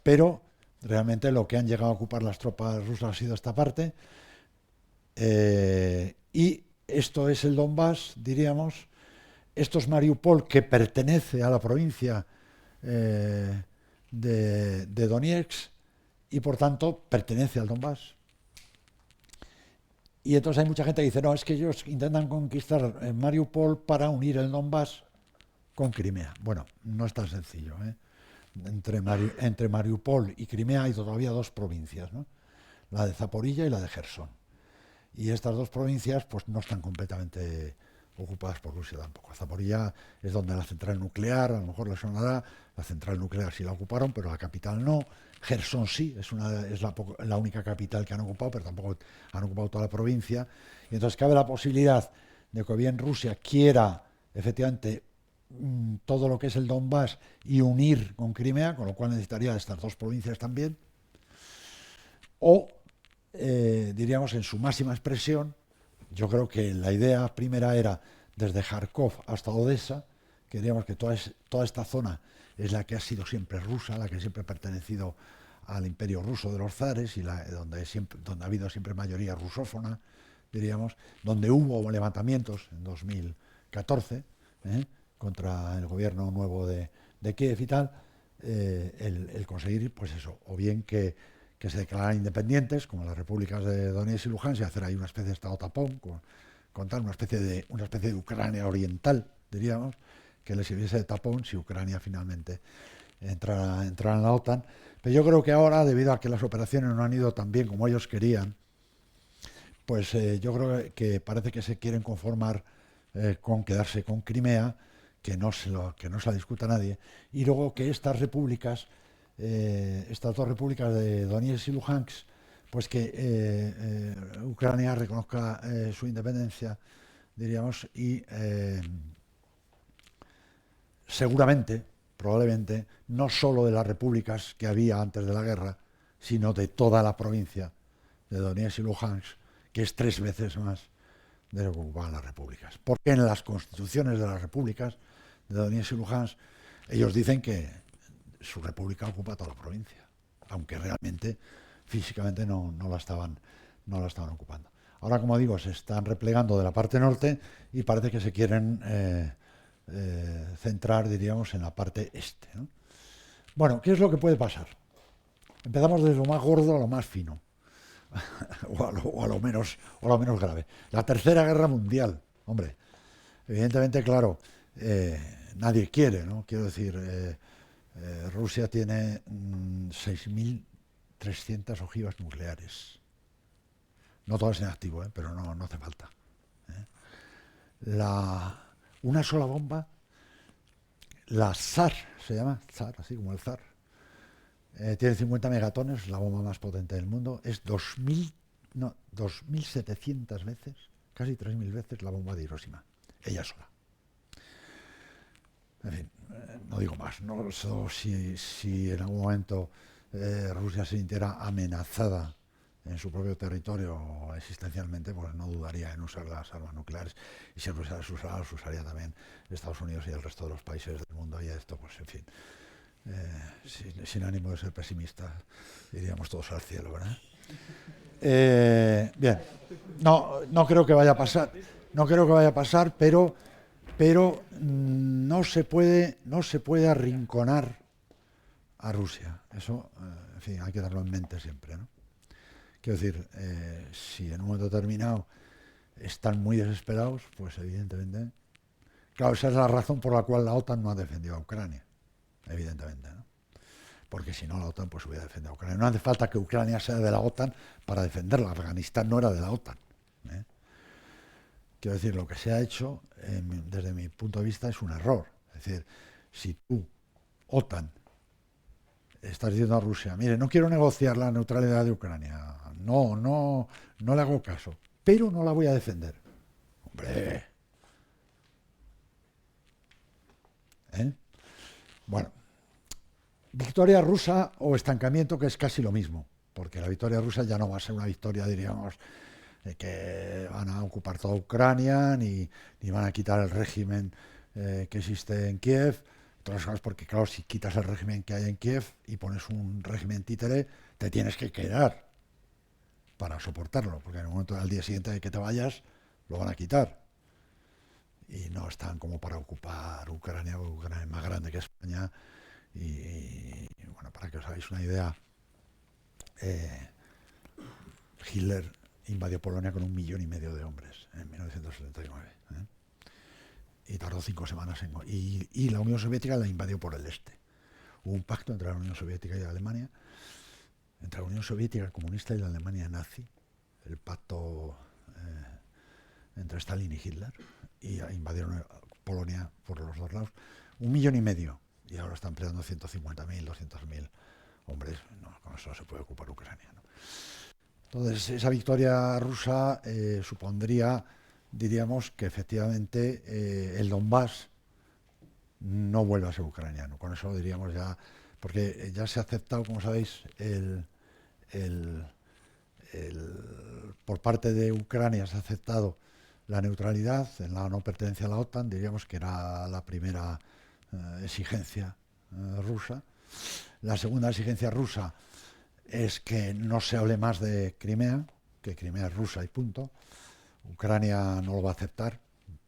Pero realmente lo que han llegado a ocupar las tropas rusas ha sido esta parte, y esto es el Donbass, diríamos. Esto es Mariupol, que pertenece a la provincia de Donetsk y por tanto pertenece al Donbass. Y entonces hay mucha gente que dice, no, es que ellos intentan conquistar Mariupol para unir el Donbass con Crimea. Bueno, no es tan sencillo, ¿eh? Entre Mariupol y Crimea hay todavía dos provincias, ¿no? La de Zaporilla y la de Jersón. Y estas dos provincias pues no están completamente ocupadas por Rusia tampoco. Zaporilla es donde la central nuclear, a lo mejor les sonará, la central nuclear sí la ocuparon, pero la capital no. Jersón sí, es la única capital que han ocupado, pero tampoco han ocupado toda la provincia. Y entonces cabe la posibilidad de que bien Rusia quiera efectivamente todo lo que es el Donbass y unir con Crimea, con lo cual necesitaría estas dos provincias también, o diríamos en su máxima expresión. Yo creo que la idea primera era desde Kharkov hasta Odessa, que diríamos que toda esta zona es la que ha sido siempre rusa, la que siempre ha pertenecido al imperio ruso de los zares y donde ha habido siempre mayoría rusófona, diríamos, donde hubo levantamientos en 2014 contra el gobierno nuevo de Kiev y tal, el conseguir, pues eso, o bien que se declararan independientes, como las repúblicas de Donetsk y Luhansk, y hacer ahí una especie de estado tapón, con tal, una especie de Ucrania oriental, diríamos, que les sirviese de tapón si Ucrania finalmente entrara en la OTAN. Pero yo creo que ahora, debido a que las operaciones no han ido tan bien como ellos querían, pues yo creo que parece que se quieren conformar con quedarse con Crimea, que no se la discuta nadie, y luego que estas dos repúblicas de Donetsk y Luhansk, pues que Ucrania reconozca su independencia, diríamos, y seguramente, probablemente, no solo de las repúblicas que había antes de la guerra, sino de toda la provincia de Donetsk y Luhansk, que es 3 veces más de lo que ocupaban las repúblicas. Porque en las constituciones de las repúblicas de Donetsk y Luhansk, ellos dicen que su república ocupa toda la provincia, aunque realmente físicamente no la estaban ocupando. Ahora, como digo, se están replegando de la parte norte y parece que se quieren centrar, diríamos, en la parte este, ¿no? Bueno, ¿qué es lo que puede pasar? Empezamos desde lo más gordo a lo más fino, o a lo menos grave. La Tercera Guerra Mundial, hombre, evidentemente, claro, nadie quiere, ¿no? Quiero decir, Rusia tiene 6.300 ojivas nucleares. No todas en activo, pero no hace falta. Una sola bomba, la Tsar, se llama Tsar, así como el Zar, tiene 50 megatones, la bomba más potente del mundo. Es 2.700 veces, casi 3.000 veces la bomba de Hiroshima, ella sola. En fin, no digo más. No sé si en algún momento Rusia se sintiera amenazada en su propio territorio existencialmente, pues no dudaría en usar las armas nucleares. Y si Rusia las usara, las usaría también Estados Unidos y el resto de los países del mundo. Y esto, pues en fin, sin ánimo de ser pesimista, iríamos todos al cielo, ¿verdad? Bien, no creo que vaya a pasar. No creo que vaya a pasar, pero no se puede arrinconar a Rusia. Eso, en fin, hay que darlo en mente siempre, ¿no? Quiero decir, si en un momento determinado están muy desesperados, pues evidentemente, claro, esa es la razón por la cual la OTAN no ha defendido a Ucrania, evidentemente, ¿no? Porque si no, la OTAN pues hubiera defendido a Ucrania. No hace falta que Ucrania sea de la OTAN para defenderla. Afganistán no era de la OTAN, ¿eh? Quiero decir, lo que se ha hecho, desde mi punto de vista, es un error. Es decir, si tú, OTAN, estás diciendo a Rusia, mire, no quiero negociar la neutralidad de Ucrania, no le hago caso, pero no la voy a defender. Hombre. Bueno, victoria rusa o estancamiento, que es casi lo mismo, porque la victoria rusa ya no va a ser una victoria, diríamos, que van a ocupar toda Ucrania, ni van a quitar el régimen que existe en Kiev, todas las cosas, porque claro, si quitas el régimen que hay en Kiev y pones un régimen títere, te tienes que quedar para soportarlo, porque en el momento del día siguiente de que te vayas, lo van a quitar. Y no están como para ocupar Ucrania, porque Ucrania es más grande que España. Y bueno, para que os hagáis una idea, Hitler invadió Polonia con 1,5 millones de hombres en 1979. Y tardó 5 semanas y la Unión Soviética la invadió por el este. Hubo un pacto entre la Unión Soviética y Alemania, entre la Unión Soviética comunista y la Alemania nazi, el pacto entre Stalin y Hitler, y invadieron Polonia por los dos lados. 1,5 millones, y ahora están peleando 150.000, 200.000 hombres. No, con eso no se puede ocupar Ucrania, ¿no? Entonces, esa victoria rusa supondría, diríamos, que efectivamente el Donbass no vuelve a ser ucraniano. Con eso diríamos ya, porque ya se ha aceptado, como sabéis, el, por parte de Ucrania se ha aceptado la neutralidad en la no pertenencia a la OTAN, diríamos que era la primera exigencia rusa. La segunda exigencia rusa es que no se hable más de Crimea, que Crimea es rusa y punto. Ucrania no lo va a aceptar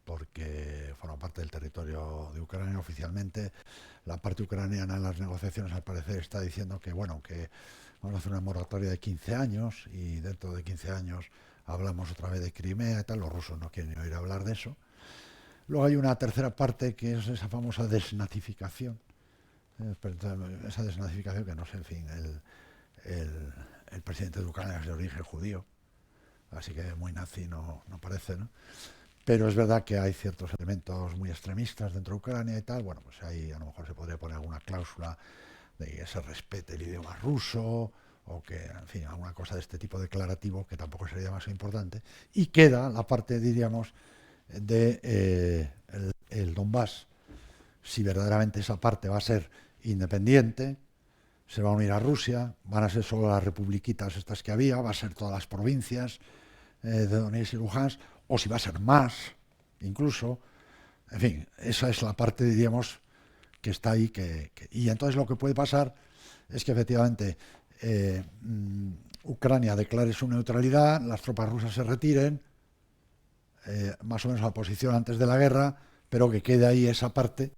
porque forma parte del territorio de Ucrania oficialmente. La parte ucraniana en las negociaciones, al parecer, está diciendo que, bueno, que vamos a hacer una moratoria de 15 años y dentro de 15 años hablamos otra vez de Crimea y tal. Los rusos no quieren oír hablar de eso. Luego hay una tercera parte que es esa famosa desnazificación. Esa desnazificación que no sé, en fin, el presidente de Ucrania es de origen judío, así que muy nazi no parece, ¿no? Pero es verdad que hay ciertos elementos muy extremistas dentro de Ucrania y tal. Bueno, pues ahí a lo mejor se podría poner alguna cláusula de que se respete el idioma ruso o que, en fin, alguna cosa de este tipo declarativo que tampoco sería más importante. Y queda la parte, diríamos, de el Donbass. Si verdaderamente esa parte va a ser independiente, se va a unir a Rusia, van a ser solo las republiquitas estas que había, va a ser todas las provincias de Donetsk y Luhansk, o si va a ser más, incluso. En fin, esa es la parte, diríamos, que está ahí. Y entonces lo que puede pasar es que efectivamente Ucrania declare su neutralidad, las tropas rusas se retiren, más o menos a la posición antes de la guerra, pero que quede ahí esa parte,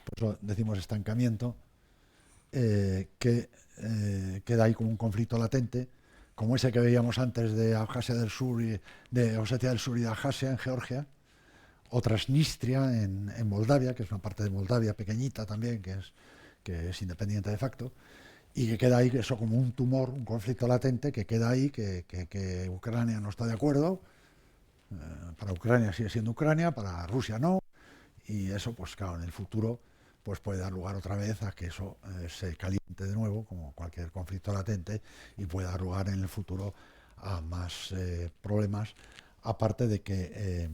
por eso decimos estancamiento, que queda ahí como un conflicto latente, como ese que veíamos antes de Abjasia del Sur y de Osetia del Sur y de Abjasia en Georgia, o Transnistria en Moldavia, que es una parte de Moldavia pequeñita también, que es independiente de facto, y que queda ahí eso como un tumor, un conflicto latente que queda ahí, que Ucrania no está de acuerdo. Para Ucrania sigue siendo Ucrania, para Rusia no, y eso, pues claro, en el futuro pues puede dar lugar otra vez a que eso se caliente de nuevo, como cualquier conflicto latente, y puede dar lugar en el futuro a más problemas, aparte de que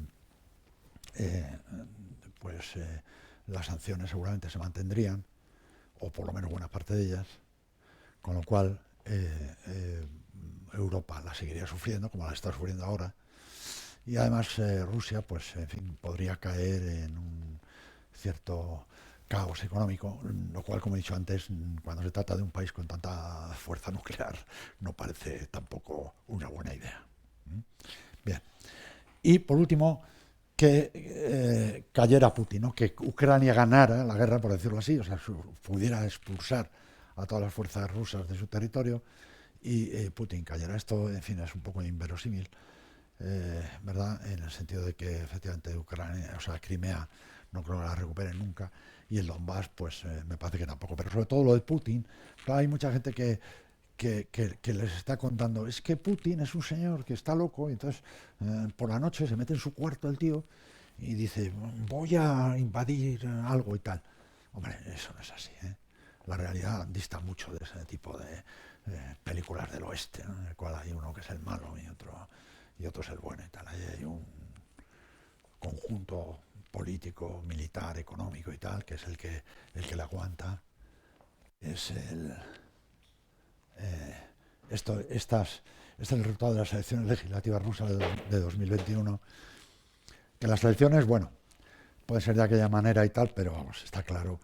las sanciones seguramente se mantendrían, o por lo menos buena parte de ellas, con lo cual Europa la seguiría sufriendo, como la está sufriendo ahora, y además Rusia, pues en fin, podría caer en un cierto caos económico, lo cual, como he dicho antes, cuando se trata de un país con tanta fuerza nuclear, no parece tampoco una buena idea. Bien. Y por último, que cayera Putin, ¿no? Que Ucrania ganara la guerra, por decirlo así, o sea, pudiera expulsar a todas las fuerzas rusas de su territorio y Putin cayera. Esto, en fin, es un poco inverosímil, ¿verdad? En el sentido de que efectivamente Ucrania, o sea, Crimea, no creo que la recuperen nunca, y el Donbass, pues me parece que tampoco. Pero sobre todo lo de Putin, claro, hay mucha gente que les está contando, es que Putin es un señor que está loco, y entonces por la noche se mete en su cuarto el tío y dice, voy a invadir algo y tal. Hombre, eso no es así, ¿eh? La realidad dista mucho de ese tipo de películas del oeste, ¿no? En el cual hay uno que es el malo y otro es el bueno y tal. Ahí hay un conjunto político, militar, económico y tal, que es el que le aguanta. Es este es el resultado de las elecciones legislativas rusas de 2021. Que las elecciones, bueno, pueden ser de aquella manera y tal, pero vamos, está claro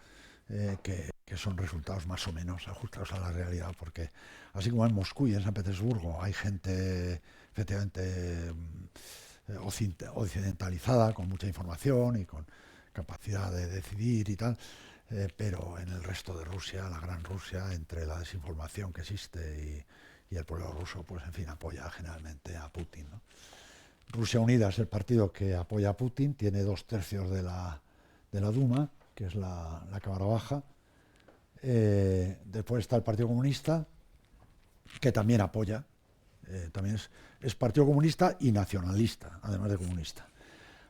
que son resultados más o menos ajustados a la realidad, porque así como en Moscú y en San Petersburgo hay gente efectivamente occidentalizada, con mucha información y con capacidad de decidir y tal, pero en el resto de Rusia, la gran Rusia, entre la desinformación que existe y el pueblo ruso, pues en fin, apoya generalmente a Putin, ¿no? Rusia Unida es el partido que apoya a Putin, tiene 2/3 de la Duma, que es la Cámara Baja. Después está el Partido Comunista, que también apoya, también es Partido Comunista y nacionalista, además de comunista.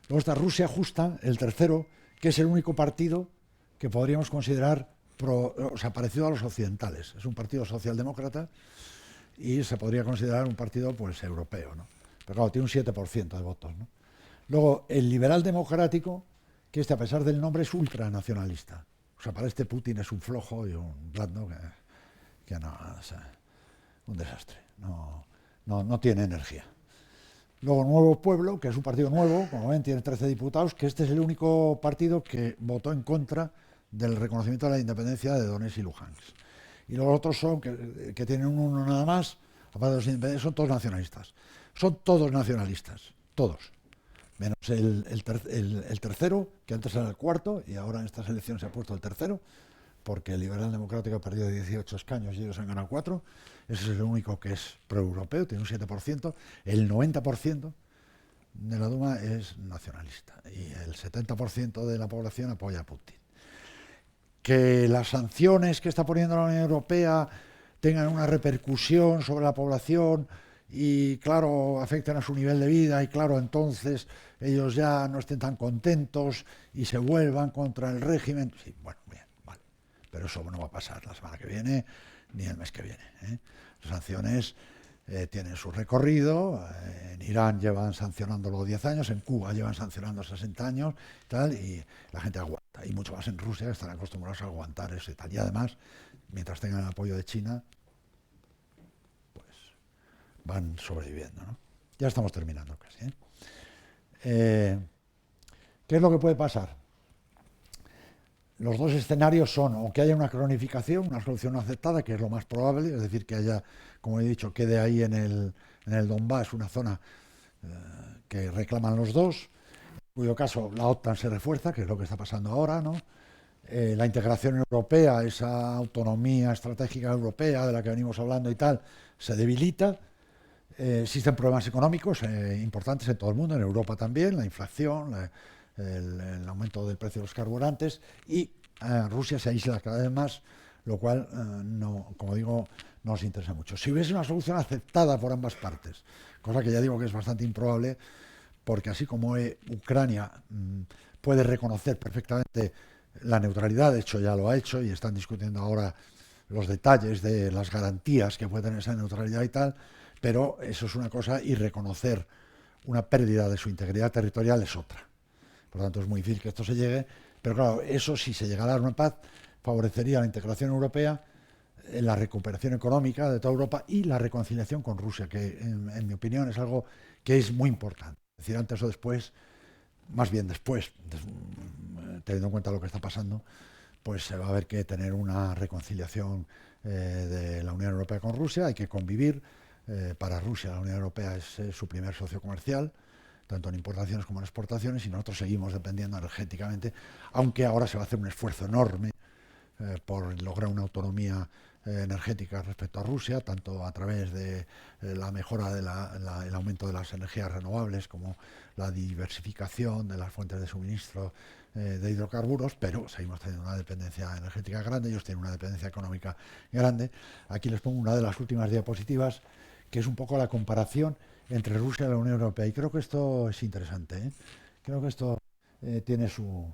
Luego está Rusia Justa, el tercero, que es el único partido que podríamos considerar parecido a los occidentales. Es un partido socialdemócrata y se podría considerar un partido pues europeo, ¿no? Pero claro, tiene un 7% de votos, ¿no? Luego, el liberal democrático, que a pesar del nombre, es ultranacionalista. O sea, para este Putin es un flojo y un blando que no, o sea, un desastre. No tiene energía. Luego, Nuevo Pueblo, que es un partido nuevo, como ven, tiene 13 diputados, que este es el único partido que votó en contra del reconocimiento de la independencia de Donetsk y Luhansk. Y los otros son, que tienen uno nada más, aparte de los independientes, son todos nacionalistas. Son todos nacionalistas, todos. Menos el tercero, que antes era el cuarto, y ahora en estas elecciones se ha puesto el tercero, porque el Liberal Democrático ha perdido 18 escaños y ellos han ganado 4. Ese es el único que es proeuropeo, tiene un 7%. El 90% de la Duma es nacionalista y el 70% de la población apoya a Putin. Que las sanciones que está poniendo la Unión Europea tengan una repercusión sobre la población y, claro, afecten a su nivel de vida y, claro, entonces ellos ya no estén tan contentos y se vuelvan contra el régimen. Sí, bueno, bien, vale. Pero eso no va a pasar la semana que viene ni el mes que viene, ¿eh? Las sanciones tienen su recorrido. En Irán llevan sancionándolo 10 años, en Cuba llevan sancionando 60 años tal, y la gente aguanta. Y mucho más en Rusia, que están acostumbrados a aguantar eso y tal. Y además, mientras tengan el apoyo de China, pues van sobreviviendo, ¿no? Ya estamos terminando casi, ¿eh? ¿Qué es lo que puede pasar? Los dos escenarios son o que haya una cronificación, una solución no aceptada, que es lo más probable, es decir, que haya, como he dicho, quede ahí en el Donbass una zona que reclaman los dos, en cuyo caso la OTAN se refuerza, que es lo que está pasando ahora, ¿no? La integración europea, esa autonomía estratégica europea de la que venimos hablando y tal, se debilita. Existen problemas económicos importantes en todo el mundo, en Europa también, la inflación, el aumento del precio de los carburantes, y Rusia se aísla cada vez más, lo cual, como digo, no nos interesa mucho. Si hubiese una solución aceptada por ambas partes, cosa que ya digo que es bastante improbable, porque así como Ucrania puede reconocer perfectamente la neutralidad, de hecho ya lo ha hecho y están discutiendo ahora los detalles de las garantías que puede tener esa neutralidad y tal, pero eso es una cosa y reconocer una pérdida de su integridad territorial es otra. Por lo tanto, es muy difícil que esto se llegue, pero claro, eso, si se llegara a una paz, favorecería la integración europea, la recuperación económica de toda Europa y la reconciliación con Rusia, que en mi opinión es algo que es muy importante. Es decir, antes o después, más bien después, teniendo en cuenta lo que está pasando, pues se va a haber que tener una reconciliación de la Unión Europea con Rusia, hay que convivir. Para Rusia la Unión Europea es su primer socio comercial, tanto en importaciones como en exportaciones, y nosotros seguimos dependiendo energéticamente, aunque ahora se va a hacer un esfuerzo enorme por lograr una autonomía energética respecto a Rusia, tanto a través de la mejora del aumento de las energías renovables como la diversificación de las fuentes de suministro de hidrocarburos, pero seguimos teniendo una dependencia energética grande, ellos tienen una dependencia económica grande. Aquí les pongo una de las últimas diapositivas, que es un poco la comparación entre Rusia y la Unión Europea, y creo que esto es interesante, ¿eh? Creo que esto tiene su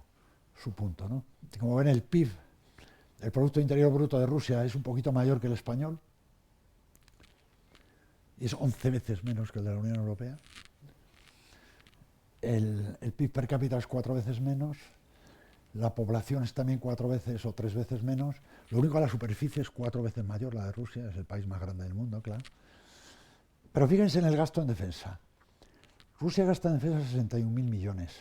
punto, ¿no? Como ven, el PIB, el Producto Interior Bruto de Rusia, es un poquito mayor que el español, y es 11 veces menos que el de la Unión Europea. El PIB per cápita es 4 veces menos, la población es también 4 veces o 3 veces menos, lo único, la superficie es 4 veces mayor, la de Rusia, es el país más grande del mundo, claro. Pero fíjense en el gasto en defensa. Rusia gasta en defensa 61.000 millones.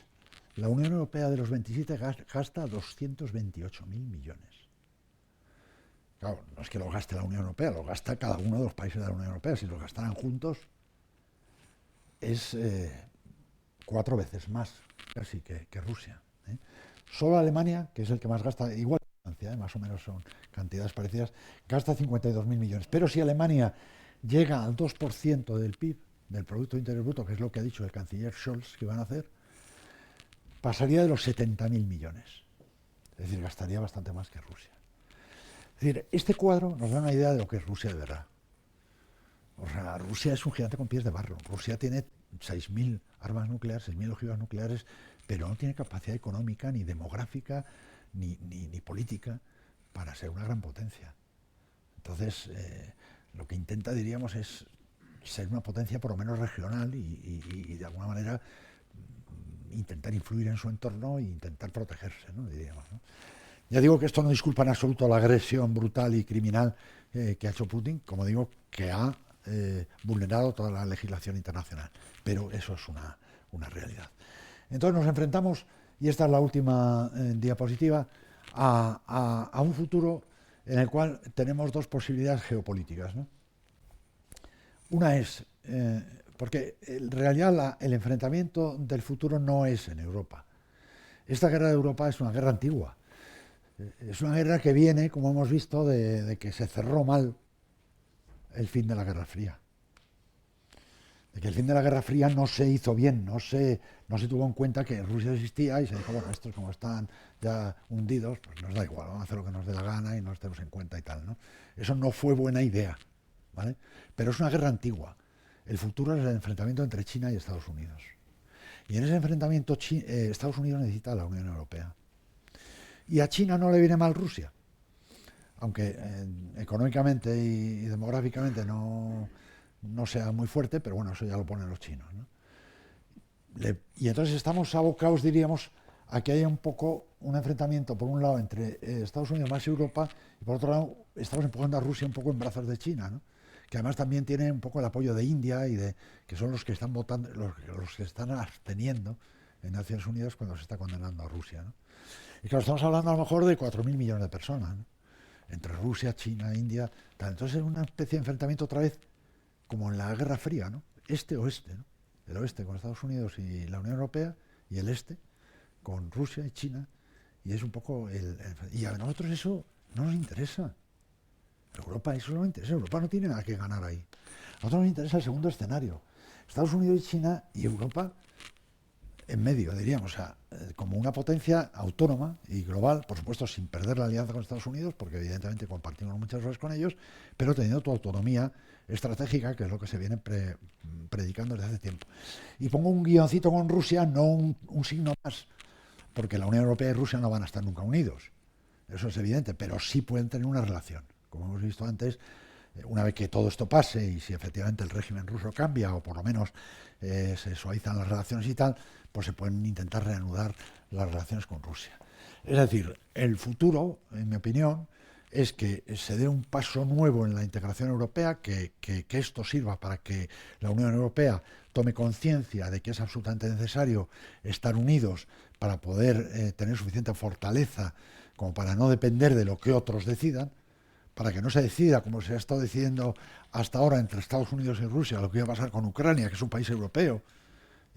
La Unión Europea de los 27 gasta 228.000 millones. Claro, no es que lo gaste la Unión Europea, lo gasta cada uno de los países de la Unión Europea. Si lo gastaran juntos, es 4 veces más casi que Rusia, ¿eh? Solo Alemania, que es el que más gasta, igual que Francia, más o menos son cantidades parecidas, gasta 52.000 millones. Pero si Alemania llega al 2% del PIB, del Producto Interior Bruto, que es lo que ha dicho el canciller Scholz que van a hacer, pasaría de los 70.000 millones. Es decir, gastaría bastante más que Rusia. Es decir, este cuadro nos da una idea de lo que es Rusia de verdad. O sea, Rusia es un gigante con pies de barro. Rusia tiene 6.000 armas nucleares, 6.000 ojivas nucleares, pero no tiene capacidad económica, ni demográfica, ni política para ser una gran potencia. Entonces, lo que intenta, diríamos, es ser una potencia por lo menos regional y de alguna manera intentar influir en su entorno e intentar protegerse, ¿no? Diríamos, ¿no? Ya digo que esto no disculpa en absoluto la agresión brutal y criminal que ha hecho Putin, como digo, que ha vulnerado toda la legislación internacional, pero eso es una realidad. Entonces nos enfrentamos, y esta es la última diapositiva, a un futuro en el cual tenemos dos posibilidades geopolíticas, ¿no? Una es, porque en realidad el enfrentamiento del futuro no es en Europa. Esta guerra de Europa es una guerra antigua. Es una guerra que viene, como hemos visto, de que se cerró mal el fin de la Guerra Fría. De que el fin de la Guerra Fría no se hizo bien, no se tuvo en cuenta que Rusia existía y se dijo, bueno, estos como están ya hundidos, pues nos da igual, vamos a hacer lo que nos dé la gana y no los tenemos en cuenta y tal, ¿no? Eso no fue buena idea, ¿vale? Pero es una guerra antigua. El futuro es el enfrentamiento entre China y Estados Unidos. Y en ese enfrentamiento Estados Unidos necesita a la Unión Europea. Y a China no le viene mal Rusia, aunque económicamente y demográficamente no sea muy fuerte, pero bueno, eso ya lo ponen los chinos, ¿no? Y entonces estamos abocados, diríamos, a que haya un poco un enfrentamiento, por un lado, entre Estados Unidos más Europa, y por otro lado, estamos empujando a Rusia un poco en brazos de China, ¿no? Que además también tiene un poco el apoyo de India que son los que están votando, los que están absteniendo en Naciones Unidas cuando se está condenando a Rusia, ¿no? Y claro, estamos hablando a lo mejor de 4.000 millones de personas, ¿no? Entre Rusia, China, India, tal. Entonces es una especie de enfrentamiento otra vez como en la Guerra Fría, ¿no? Este-oeste, ¿no? El oeste con Estados Unidos y la Unión Europea, y el este con Rusia y China, y es un poco y a nosotros eso no nos interesa. A Europa eso no nos interesa, Europa no tiene nada que ganar ahí. A nosotros nos interesa el segundo escenario. Estados Unidos y China y Europa en medio, diríamos, o sea, como una potencia autónoma y global, por supuesto sin perder la alianza con Estados Unidos, porque evidentemente compartimos muchas cosas con ellos, pero teniendo tu autonomía estratégica, que es lo que se viene predicando desde hace tiempo. Y pongo un guioncito con Rusia, no un signo más, porque la Unión Europea y Rusia no van a estar nunca unidos, eso es evidente, pero sí pueden tener una relación, como hemos visto antes. Una vez que todo esto pase y si efectivamente el régimen ruso cambia o por lo menos se suavizan las relaciones y tal, pues se pueden intentar reanudar las relaciones con Rusia. Es decir, el futuro, en mi opinión, es que se dé un paso nuevo en la integración europea, que esto sirva para que la Unión Europea tome conciencia de que es absolutamente necesario estar unidos para poder tener suficiente fortaleza como para no depender de lo que otros decidan, para que no se decida, como se ha estado decidiendo hasta ahora entre Estados Unidos y Rusia, lo que iba a pasar con Ucrania, que es un país europeo,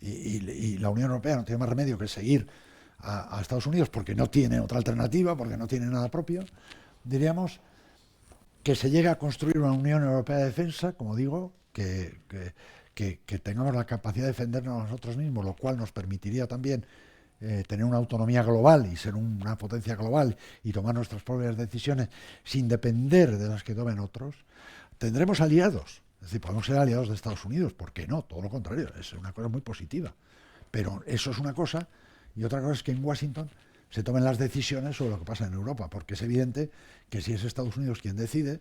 y la Unión Europea no tiene más remedio que seguir a Estados Unidos porque no tiene otra alternativa, porque no tiene nada propio, diríamos que se llegue a construir una Unión Europea de Defensa, como digo, que tengamos la capacidad de defendernos a nosotros mismos, lo cual nos permitiría también tener una autonomía global y ser una potencia global y tomar nuestras propias decisiones sin depender de las que tomen otros. Tendremos aliados, es decir, podemos ser aliados de Estados Unidos, ¿por qué no? Todo lo contrario, es una cosa muy positiva. Pero eso es una cosa, y otra cosa es que en Washington se tomen las decisiones sobre lo que pasa en Europa, porque es evidente que si es Estados Unidos quien decide,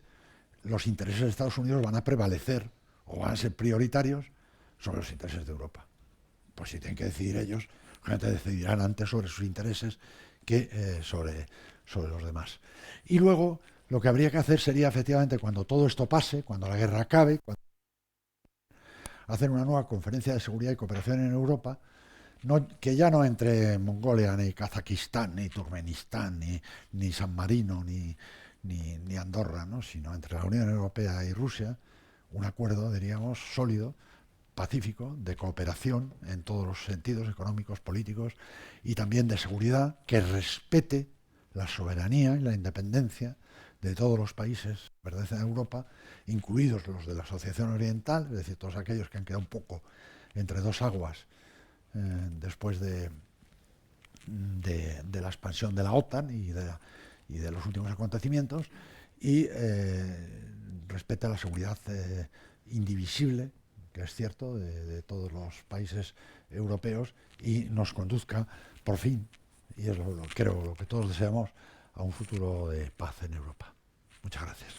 los intereses de Estados Unidos van a prevalecer o van a ser prioritarios sobre los intereses de Europa. Pues si tienen que decidir ellos, realmente decidirán antes sobre sus intereses que sobre los demás. Y luego lo que habría que hacer sería efectivamente cuando todo esto pase, cuando la guerra acabe, hacer una nueva conferencia de seguridad y cooperación en Europa, que ya no entre Mongolia, ni Kazajistán, ni Turkmenistán, ni San Marino, ni Andorra, ¿no? Sino entre la Unión Europea y Rusia, un acuerdo, diríamos, sólido, pacífico, de cooperación en todos los sentidos, económicos, políticos, y también de seguridad, que respete la soberanía y la independencia de todos los países que pertenecen a Europa, incluidos los de la Asociación Oriental, es decir, todos aquellos que han quedado un poco entre dos aguas después de la expansión de la OTAN y de los últimos acontecimientos, y respeta la seguridad indivisible, que es cierto, de todos los países europeos, y nos conduzca, por fin, y es creo lo que todos deseamos, a un futuro de paz en Europa. Muchas gracias.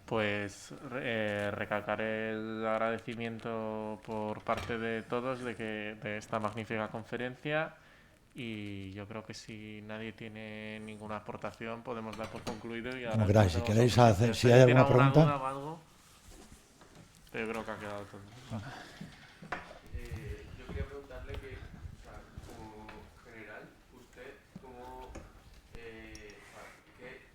Pues recalcar el agradecimiento por parte de todos de esta magnífica conferencia, y yo creo que si nadie tiene ninguna aportación podemos dar por concluido. Y Como ahora queráis, si paso queréis a hacer, si ¿alguien hay tiene alguna alguna pregunta. duda o algo? Yo creo que ha quedado todo. Yo quería preguntarle que, o sea, como general, usted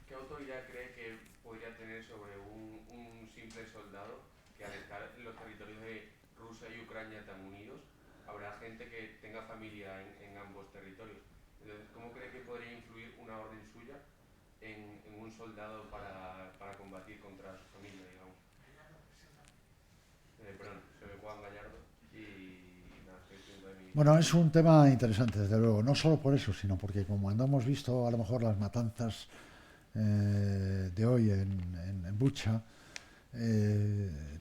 ¿qué autoridad cree que podría tener sobre un simple soldado que, al estar en los territorios de Rusia y Ucrania tan unidos, habrá gente que tenga familia en ambos territorios? Entonces, ¿cómo cree que podría influir una orden suya en un soldado para combatir contra su familia, digamos? Perdón, soy Juan Gallardo y nada, estoy haciendo de mi... Bueno, es un tema interesante, desde luego, no solo por eso, sino porque como hemos visto a lo mejor las matanzas de hoy en Bucha,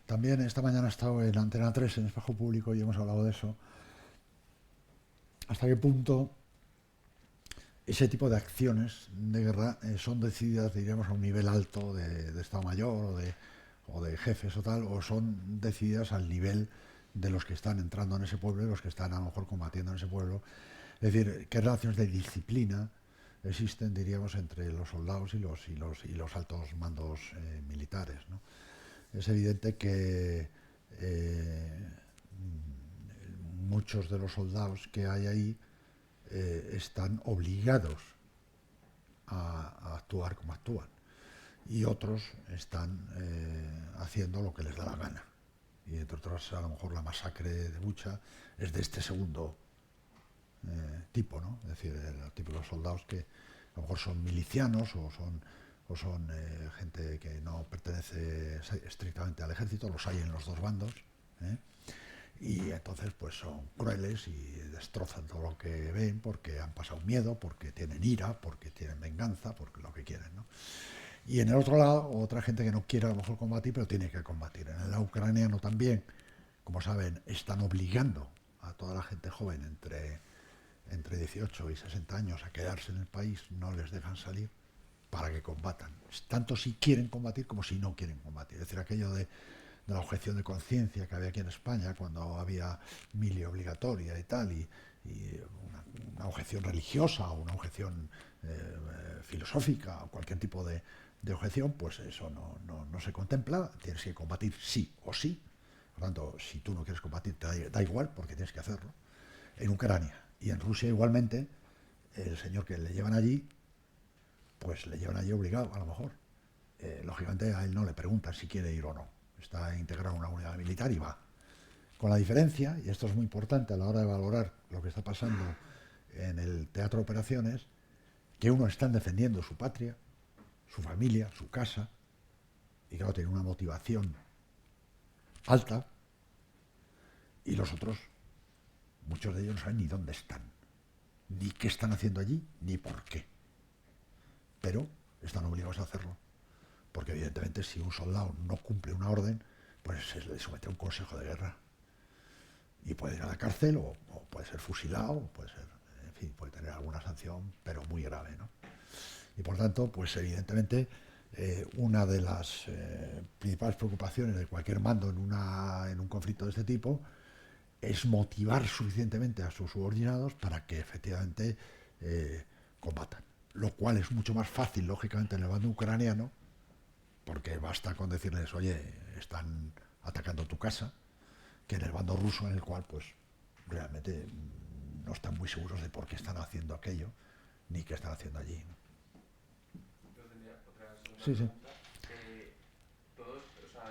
también esta mañana he estado en Antena 3, en Espejo Público, y hemos hablado de eso. ¿Hasta qué punto ese tipo de acciones de guerra son decididas, diríamos, a un nivel alto de Estado Mayor o de jefes o tal, o son decididas al nivel de los que están entrando en ese pueblo y los que están a lo mejor combatiendo en ese pueblo? Es decir, qué relaciones de disciplina existen, diríamos, entre los soldados y los altos mandos militares, ¿no? Es evidente que muchos de los soldados que hay ahí están obligados a actuar como actúan, y otros están haciendo lo que les da la gana. Y entre otras, a lo mejor la masacre de Bucha es de este segundo tipo, ¿no? Es decir, el tipo de los soldados que a lo mejor son milicianos o son gente que no pertenece estrictamente al ejército, los hay en los dos bandos, ¿eh? Y entonces pues son crueles y destrozan todo lo que ven porque han pasado miedo, porque tienen ira, porque tienen venganza, porque lo que quieren, ¿no? Y en el otro lado, otra gente que no quiere a lo mejor combatir, pero tiene que combatir. En el lado ucraniano también, como saben, están obligando a toda la gente joven entre 18 y 60 años a quedarse en el país, no les dejan salir para que combatan, tanto si quieren combatir como si no quieren combatir. Es decir, aquello de la objeción de conciencia que había aquí en España cuando había mili obligatoria y tal, y una objeción religiosa o una objeción filosófica o cualquier tipo de objeción, pues eso no se contempla. Tienes que combatir sí o sí. Por lo tanto, si tú no quieres combatir, te da igual porque tienes que hacerlo. En Ucrania y en Rusia igualmente, el señor que le llevan allí, pues le llevan allí obligado, a lo mejor. Lógicamente a él no le preguntan si quiere ir o no. Está integrado en una unidad militar y va. Con la diferencia, y esto es muy importante a la hora de valorar lo que está pasando en el teatro de operaciones, que unos están defendiendo su patria, su familia, su casa, y claro, tienen una motivación alta, y los otros, muchos de ellos no saben ni dónde están, ni qué están haciendo allí, ni por qué. Pero están obligados a hacerlo, porque evidentemente si un soldado no cumple una orden, pues se le somete a un consejo de guerra. Y puede ir a la cárcel, o puede ser fusilado, o puede ser, en fin, puede tener alguna sanción, pero muy grave, ¿no? Y por tanto, pues evidentemente, una de las principales preocupaciones de cualquier mando en un conflicto de este tipo es motivar suficientemente a sus subordinados para que efectivamente combatan. Lo cual es mucho más fácil, lógicamente, en el bando ucraniano, porque basta con decirles, oye, están atacando tu casa, que en el bando ruso, en el cual pues realmente no están muy seguros de por qué están haciendo aquello, ni qué están haciendo allí, ¿no? Yo tendría otra segunda Sí, sí. pregunta. Todos, o sea,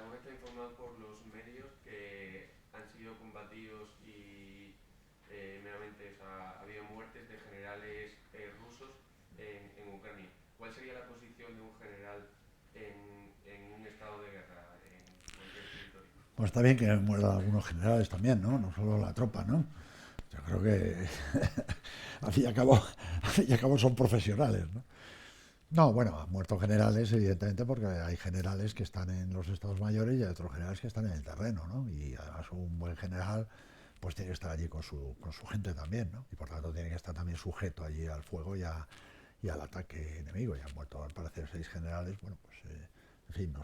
generales rusos en Ucrania. ¿Cuál sería la posición de un general en un estado de guerra en cualquier territorio? Pues está bien que mueran algunos generales también, ¿no? No solo la tropa, ¿no? Yo creo que al fin y al cabo son profesionales, ¿no? No, bueno, han muerto generales, evidentemente, porque hay generales que están en los estados mayores y hay otros generales que están en el terreno, ¿no? Y además un buen general pues tiene que estar allí con su gente también, ¿no? Y por tanto tiene que estar también sujeto allí al fuego y al ataque enemigo. Y han muerto al parecer 6 generales, bueno, pues en fin, no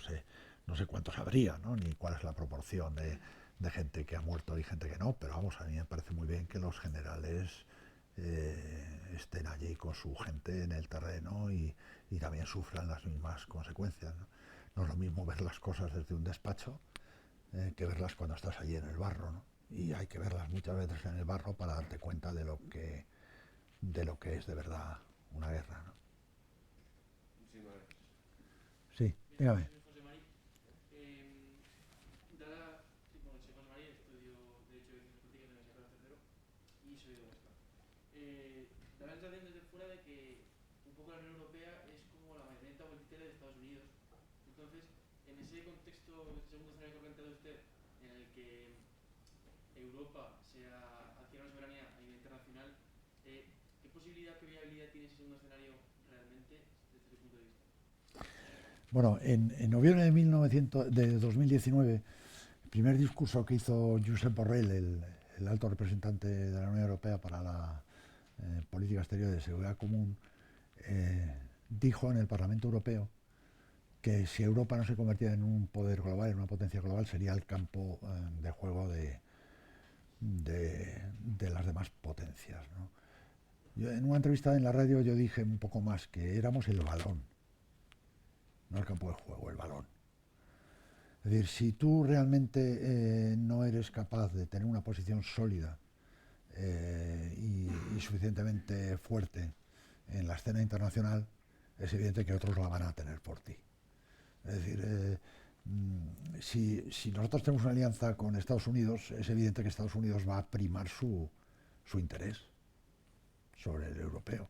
sé cuántos habría, ¿no? Ni cuál es la proporción de gente que ha muerto y gente que no, pero vamos, a mí me parece muy bien que los generales estén allí con su gente en el terreno y también sufran las mismas consecuencias, ¿no? No es lo mismo ver las cosas desde un despacho que verlas cuando estás allí en el barro, ¿no? Y hay que verlas muchas veces en el barro para darte cuenta de lo que es de verdad una guerra, ¿no? Muchísimas gracias. Sí, dígame. Soy José Mari. Sí, bueno, soy José Mari, estudio Derecho y Ciencias Políticas en la Universidad Carlos III y soy de Huesca. Da la sensación desde fuera de que un poco la Unión Europea es como la marioneta o el títere de Estados Unidos. Entonces, en ese contexto, ese segundo escenario que ha planteado usted, en el que Europa adquiera una soberanía a nivel internacional, ¿qué posibilidad, qué viabilidad tiene ese segundo escenario realmente desde su punto de vista? Bueno, en noviembre de 2019, el primer discurso que hizo Josep Borrell, el alto representante de la Unión Europea para la política exterior de seguridad común, dijo en el Parlamento Europeo que si Europa no se convertía en un poder global, en una potencia global, sería el campo de juego de las demás potencias, ¿no? En una entrevista en la radio yo dije un poco más que éramos el balón, no el campo de juego, el balón. Es decir, si tú realmente no eres capaz de tener una posición sólida y suficientemente fuerte en la escena internacional, es evidente que otros la van a tener por ti. Es decir, si nosotros tenemos una alianza con Estados Unidos, es evidente que Estados Unidos va a primar su interés sobre el europeo.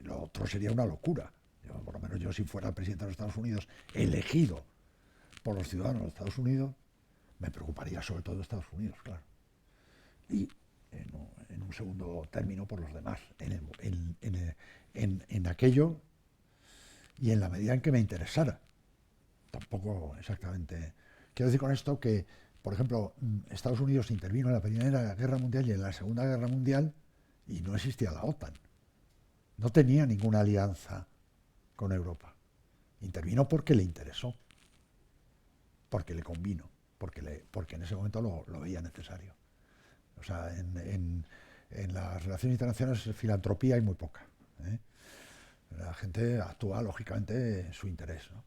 Lo otro sería una locura. Por lo menos yo, si fuera el presidente de los Estados Unidos, elegido por los ciudadanos de Estados Unidos, me preocuparía sobre todo de Estados Unidos, claro. Y en un segundo término por los demás, en aquello y en la medida en que me interesara. Tampoco exactamente. Quiero decir con esto que, por ejemplo, Estados Unidos intervino en la Primera Guerra Mundial y en la Segunda Guerra Mundial y no existía la OTAN. No tenía ninguna alianza con Europa. Intervino porque le interesó, porque le convino, porque en ese momento lo veía necesario. O sea, en las relaciones internacionales filantropía hay muy poca, ¿eh? La gente actúa lógicamente en su interés, ¿no?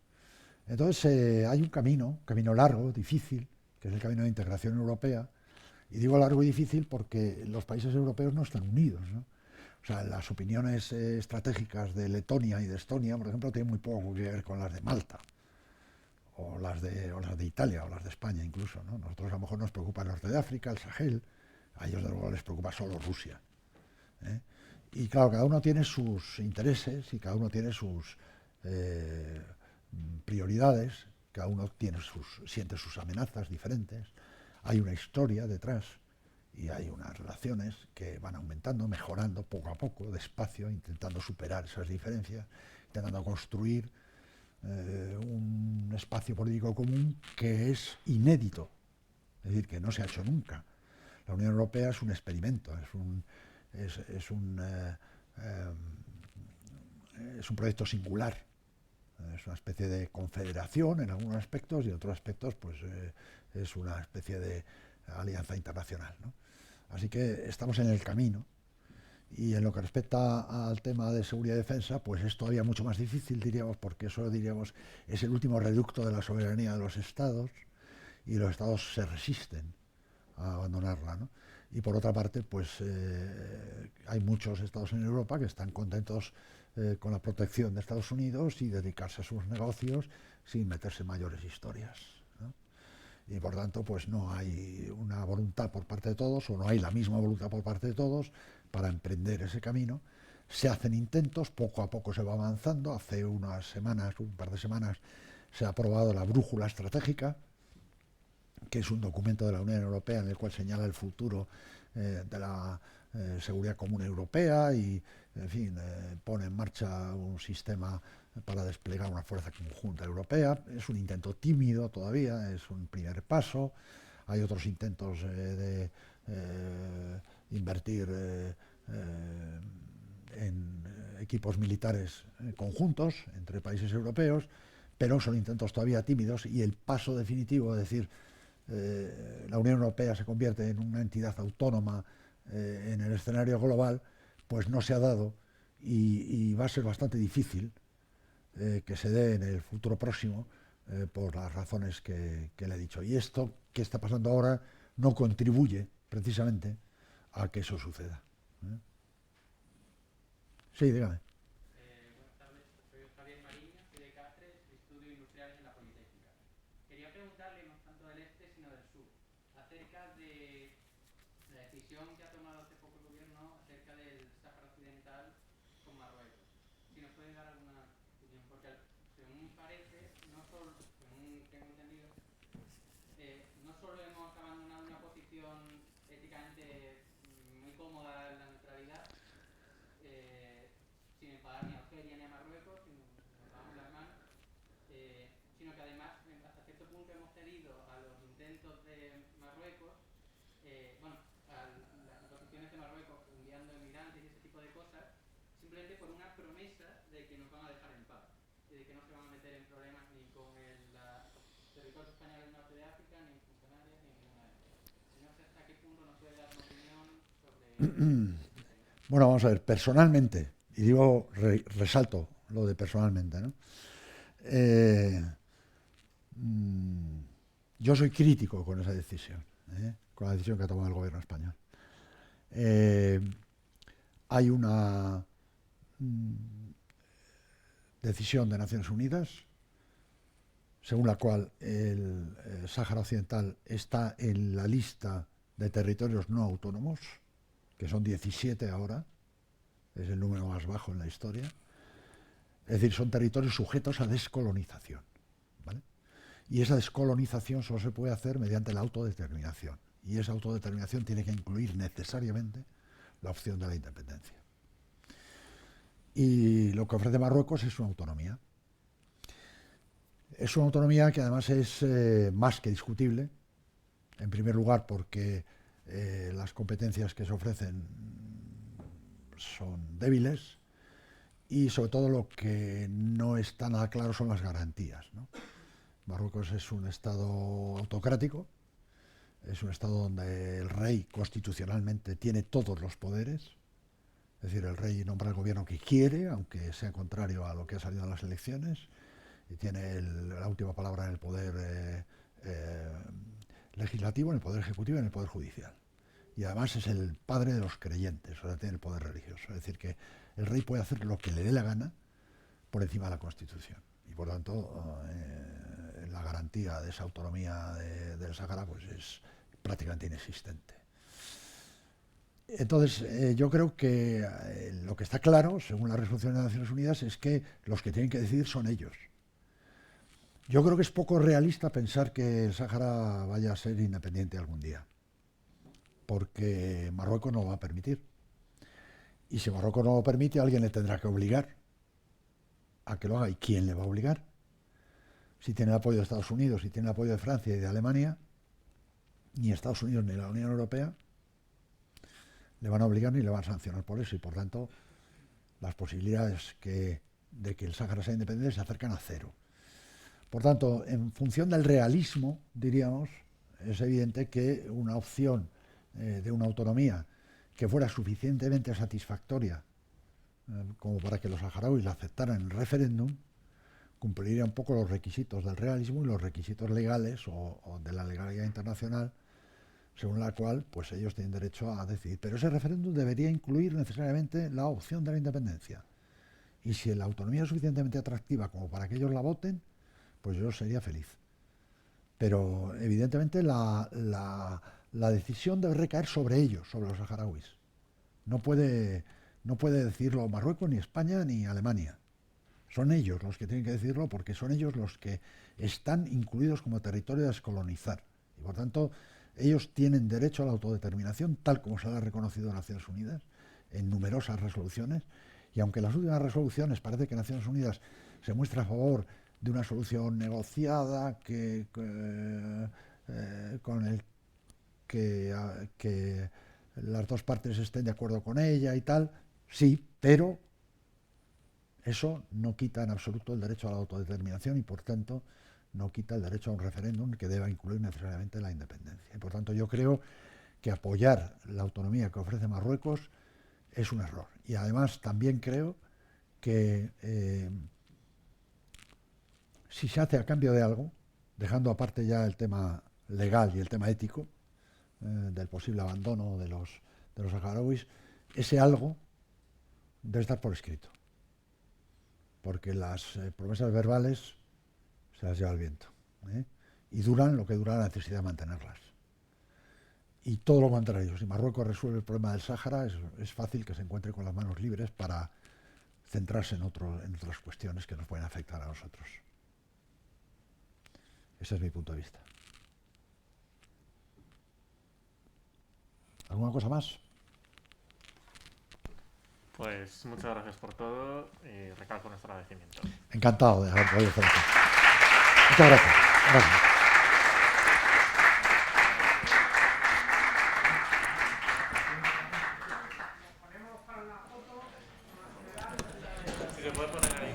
Entonces hay un camino largo, difícil, que es el camino de integración europea. Y digo largo y difícil porque los países europeos no están unidos, ¿no? O sea, las opiniones estratégicas de Letonia y de Estonia, por ejemplo, tienen muy poco que ver con las de Malta, o las de Italia, o las de España incluso, ¿no? Nosotros a lo mejor nos preocupa el norte de África, el Sahel, a ellos de luego les preocupa solo Rusia, ¿eh? Y claro, cada uno tiene sus intereses y cada uno tiene sus prioridades, cada uno siente sus amenazas diferentes, hay una historia detrás y hay unas relaciones que van aumentando, mejorando poco a poco, despacio, intentando superar esas diferencias, intentando construir un espacio político común que es inédito, es decir, que no se ha hecho nunca. La Unión Europea es un experimento, es un proyecto singular. Es una especie de confederación en algunos aspectos y en otros aspectos pues es una especie de alianza internacional, ¿no? Así que estamos en el camino y en lo que respecta al tema de seguridad y defensa pues es todavía mucho más difícil, diríamos, porque eso, diríamos, es el último reducto de la soberanía de los estados y los estados se resisten a abandonarla, ¿no? Y por otra parte pues hay muchos estados en Europa que están contentos con la protección de Estados Unidos y dedicarse a sus negocios sin meterse en mayores historias, ¿no? Y por tanto pues no hay una voluntad por parte de todos, o no hay la misma voluntad por parte de todos para emprender ese camino. Se hacen intentos, poco a poco se va avanzando. Hace unas semanas, un par de semanas, se ha aprobado la brújula estratégica, que es un documento de la Unión Europea en el cual señala el futuro de la seguridad común europea y, en fin, pone en marcha un sistema para desplegar una fuerza conjunta europea. Es un intento tímido todavía, es un primer paso. Hay otros intentos de invertir en equipos militares conjuntos entre países europeos, pero son intentos todavía tímidos, y el paso definitivo, es decir, la Unión Europea se convierte en una entidad autónoma en el escenario global, pues no se ha dado, y va a ser bastante difícil que se dé en el futuro próximo por las razones que le he dicho. Y esto que está pasando ahora no contribuye precisamente a que eso suceda. Sí, dígame. Buenas tardes, soy Javier Mariño, soy de Cáceres, estudio industriales en la Politécnica. Quería preguntarle, no tanto del este, sino del sur, acerca de la decisión que ha tomado hace poco el gobierno acerca del Sáhara Occidental con Marruecos. Si nos puede dar alguna opinión, porque según parece, no solo, según tengo entendido, no solo hemos abandonado una posición éticamente muy cómoda en la neutralidad, sin enfadar ni a Algeria ni a Marruecos, sino nos damos las manos, sino que además hasta cierto punto hemos cedido a los intentos de Marruecos, a las posiciones de Marruecos enviando emigrantes y ese tipo de cosas, simplemente por una promesa de que nos van a dejar en paz y de que no se van a meter en problemas ni con el territorio español del norte de África, ni con Canarias, ni en ninguna de ellas. No sé hasta qué punto nos puede dar una opinión sobre... Bueno, vamos a ver, personalmente, y digo, resalto lo de personalmente, ¿no? Yo soy crítico con esa decisión, con la decisión que ha tomado el gobierno español. Hay una decisión de Naciones Unidas según la cual el Sáhara Occidental está en la lista de territorios no autónomos, que son 17 ahora, es el número más bajo en la historia. Es decir, son territorios sujetos a descolonización, ¿vale? Y esa descolonización solo se puede hacer mediante la autodeterminación. Y esa autodeterminación tiene que incluir necesariamente la opción de la independencia. Y lo que ofrece Marruecos es una autonomía. Es una autonomía que además es más que discutible. En primer lugar, porque las competencias que se ofrecen son débiles, y sobre todo lo que no está nada claro son las garantías, ¿no? Marruecos es un estado autocrático, es un estado donde el rey constitucionalmente tiene todos los poderes, es decir, el rey nombra el gobierno que quiere, aunque sea contrario a lo que ha salido en las elecciones, y tiene la última palabra en el poder legislativo, en el poder ejecutivo y en el poder judicial. Y además es el padre de los creyentes, o sea, tiene el poder religioso. Es decir, que el rey puede hacer lo que le dé la gana por encima de la Constitución. Y por tanto, la garantía de esa autonomía del Sáhara pues es prácticamente inexistente. Entonces, yo creo que lo que está claro, según la resolución de Naciones Unidas, es que los que tienen que decidir son ellos. Yo creo que es poco realista pensar que el Sáhara vaya a ser independiente algún día, porque Marruecos no lo va a permitir. Y si Marruecos no lo permite, alguien le tendrá que obligar a que lo haga. ¿Y quién le va a obligar? Si tiene el apoyo de Estados Unidos, si tiene el apoyo de Francia y de Alemania, ni Estados Unidos ni la Unión Europea le van a obligar ni le van a sancionar por eso. Y por tanto, las posibilidades de que el Sáhara sea independiente se acercan a cero. Por tanto, en función del realismo, diríamos, es evidente que una opción de una autonomía que fuera suficientemente satisfactoria como para que los saharauis la aceptaran en el referéndum, cumpliría un poco los requisitos del realismo y los requisitos legales o de la legalidad internacional, según la cual pues ellos tienen derecho a decidir. Pero ese referéndum debería incluir necesariamente la opción de la independencia. Y si la autonomía es suficientemente atractiva como para que ellos la voten, pues yo sería feliz. Pero evidentemente la decisión debe recaer sobre ellos, sobre los saharauis. No puede decirlo Marruecos, ni España, ni Alemania. Son ellos los que tienen que decirlo porque son ellos los que están incluidos como territorio a descolonizar. Y por tanto, ellos tienen derecho a la autodeterminación, tal como se le ha reconocido en Naciones Unidas, en numerosas resoluciones. Y aunque en las últimas resoluciones parece que Naciones Unidas se muestra a favor de una solución negociada con el que las dos partes estén de acuerdo con ella y tal, sí, pero eso no quita en absoluto el derecho a la autodeterminación y por tanto no quita el derecho a un referéndum que deba incluir necesariamente la independencia. Y por tanto yo creo que apoyar la autonomía que ofrece Marruecos es un error. Y además también creo que si se hace a cambio de algo, dejando aparte ya el tema legal y el tema ético del posible abandono de los saharauis, ese algo debe estar por escrito. Porque las promesas verbales se las lleva el viento. Y duran lo que dura la necesidad de mantenerlas. Y todo lo contrario, si Marruecos resuelve el problema del Sáhara, es fácil que se encuentre con las manos libres para centrarse en otras cuestiones que nos pueden afectar a nosotros. Ese es mi punto de vista. ¿Alguna cosa más? Pues muchas gracias por todo y recalco nuestro agradecimiento. Encantado de haber podido hacer esto. Muchas gracias. Gracias. Si se puede poner ahí.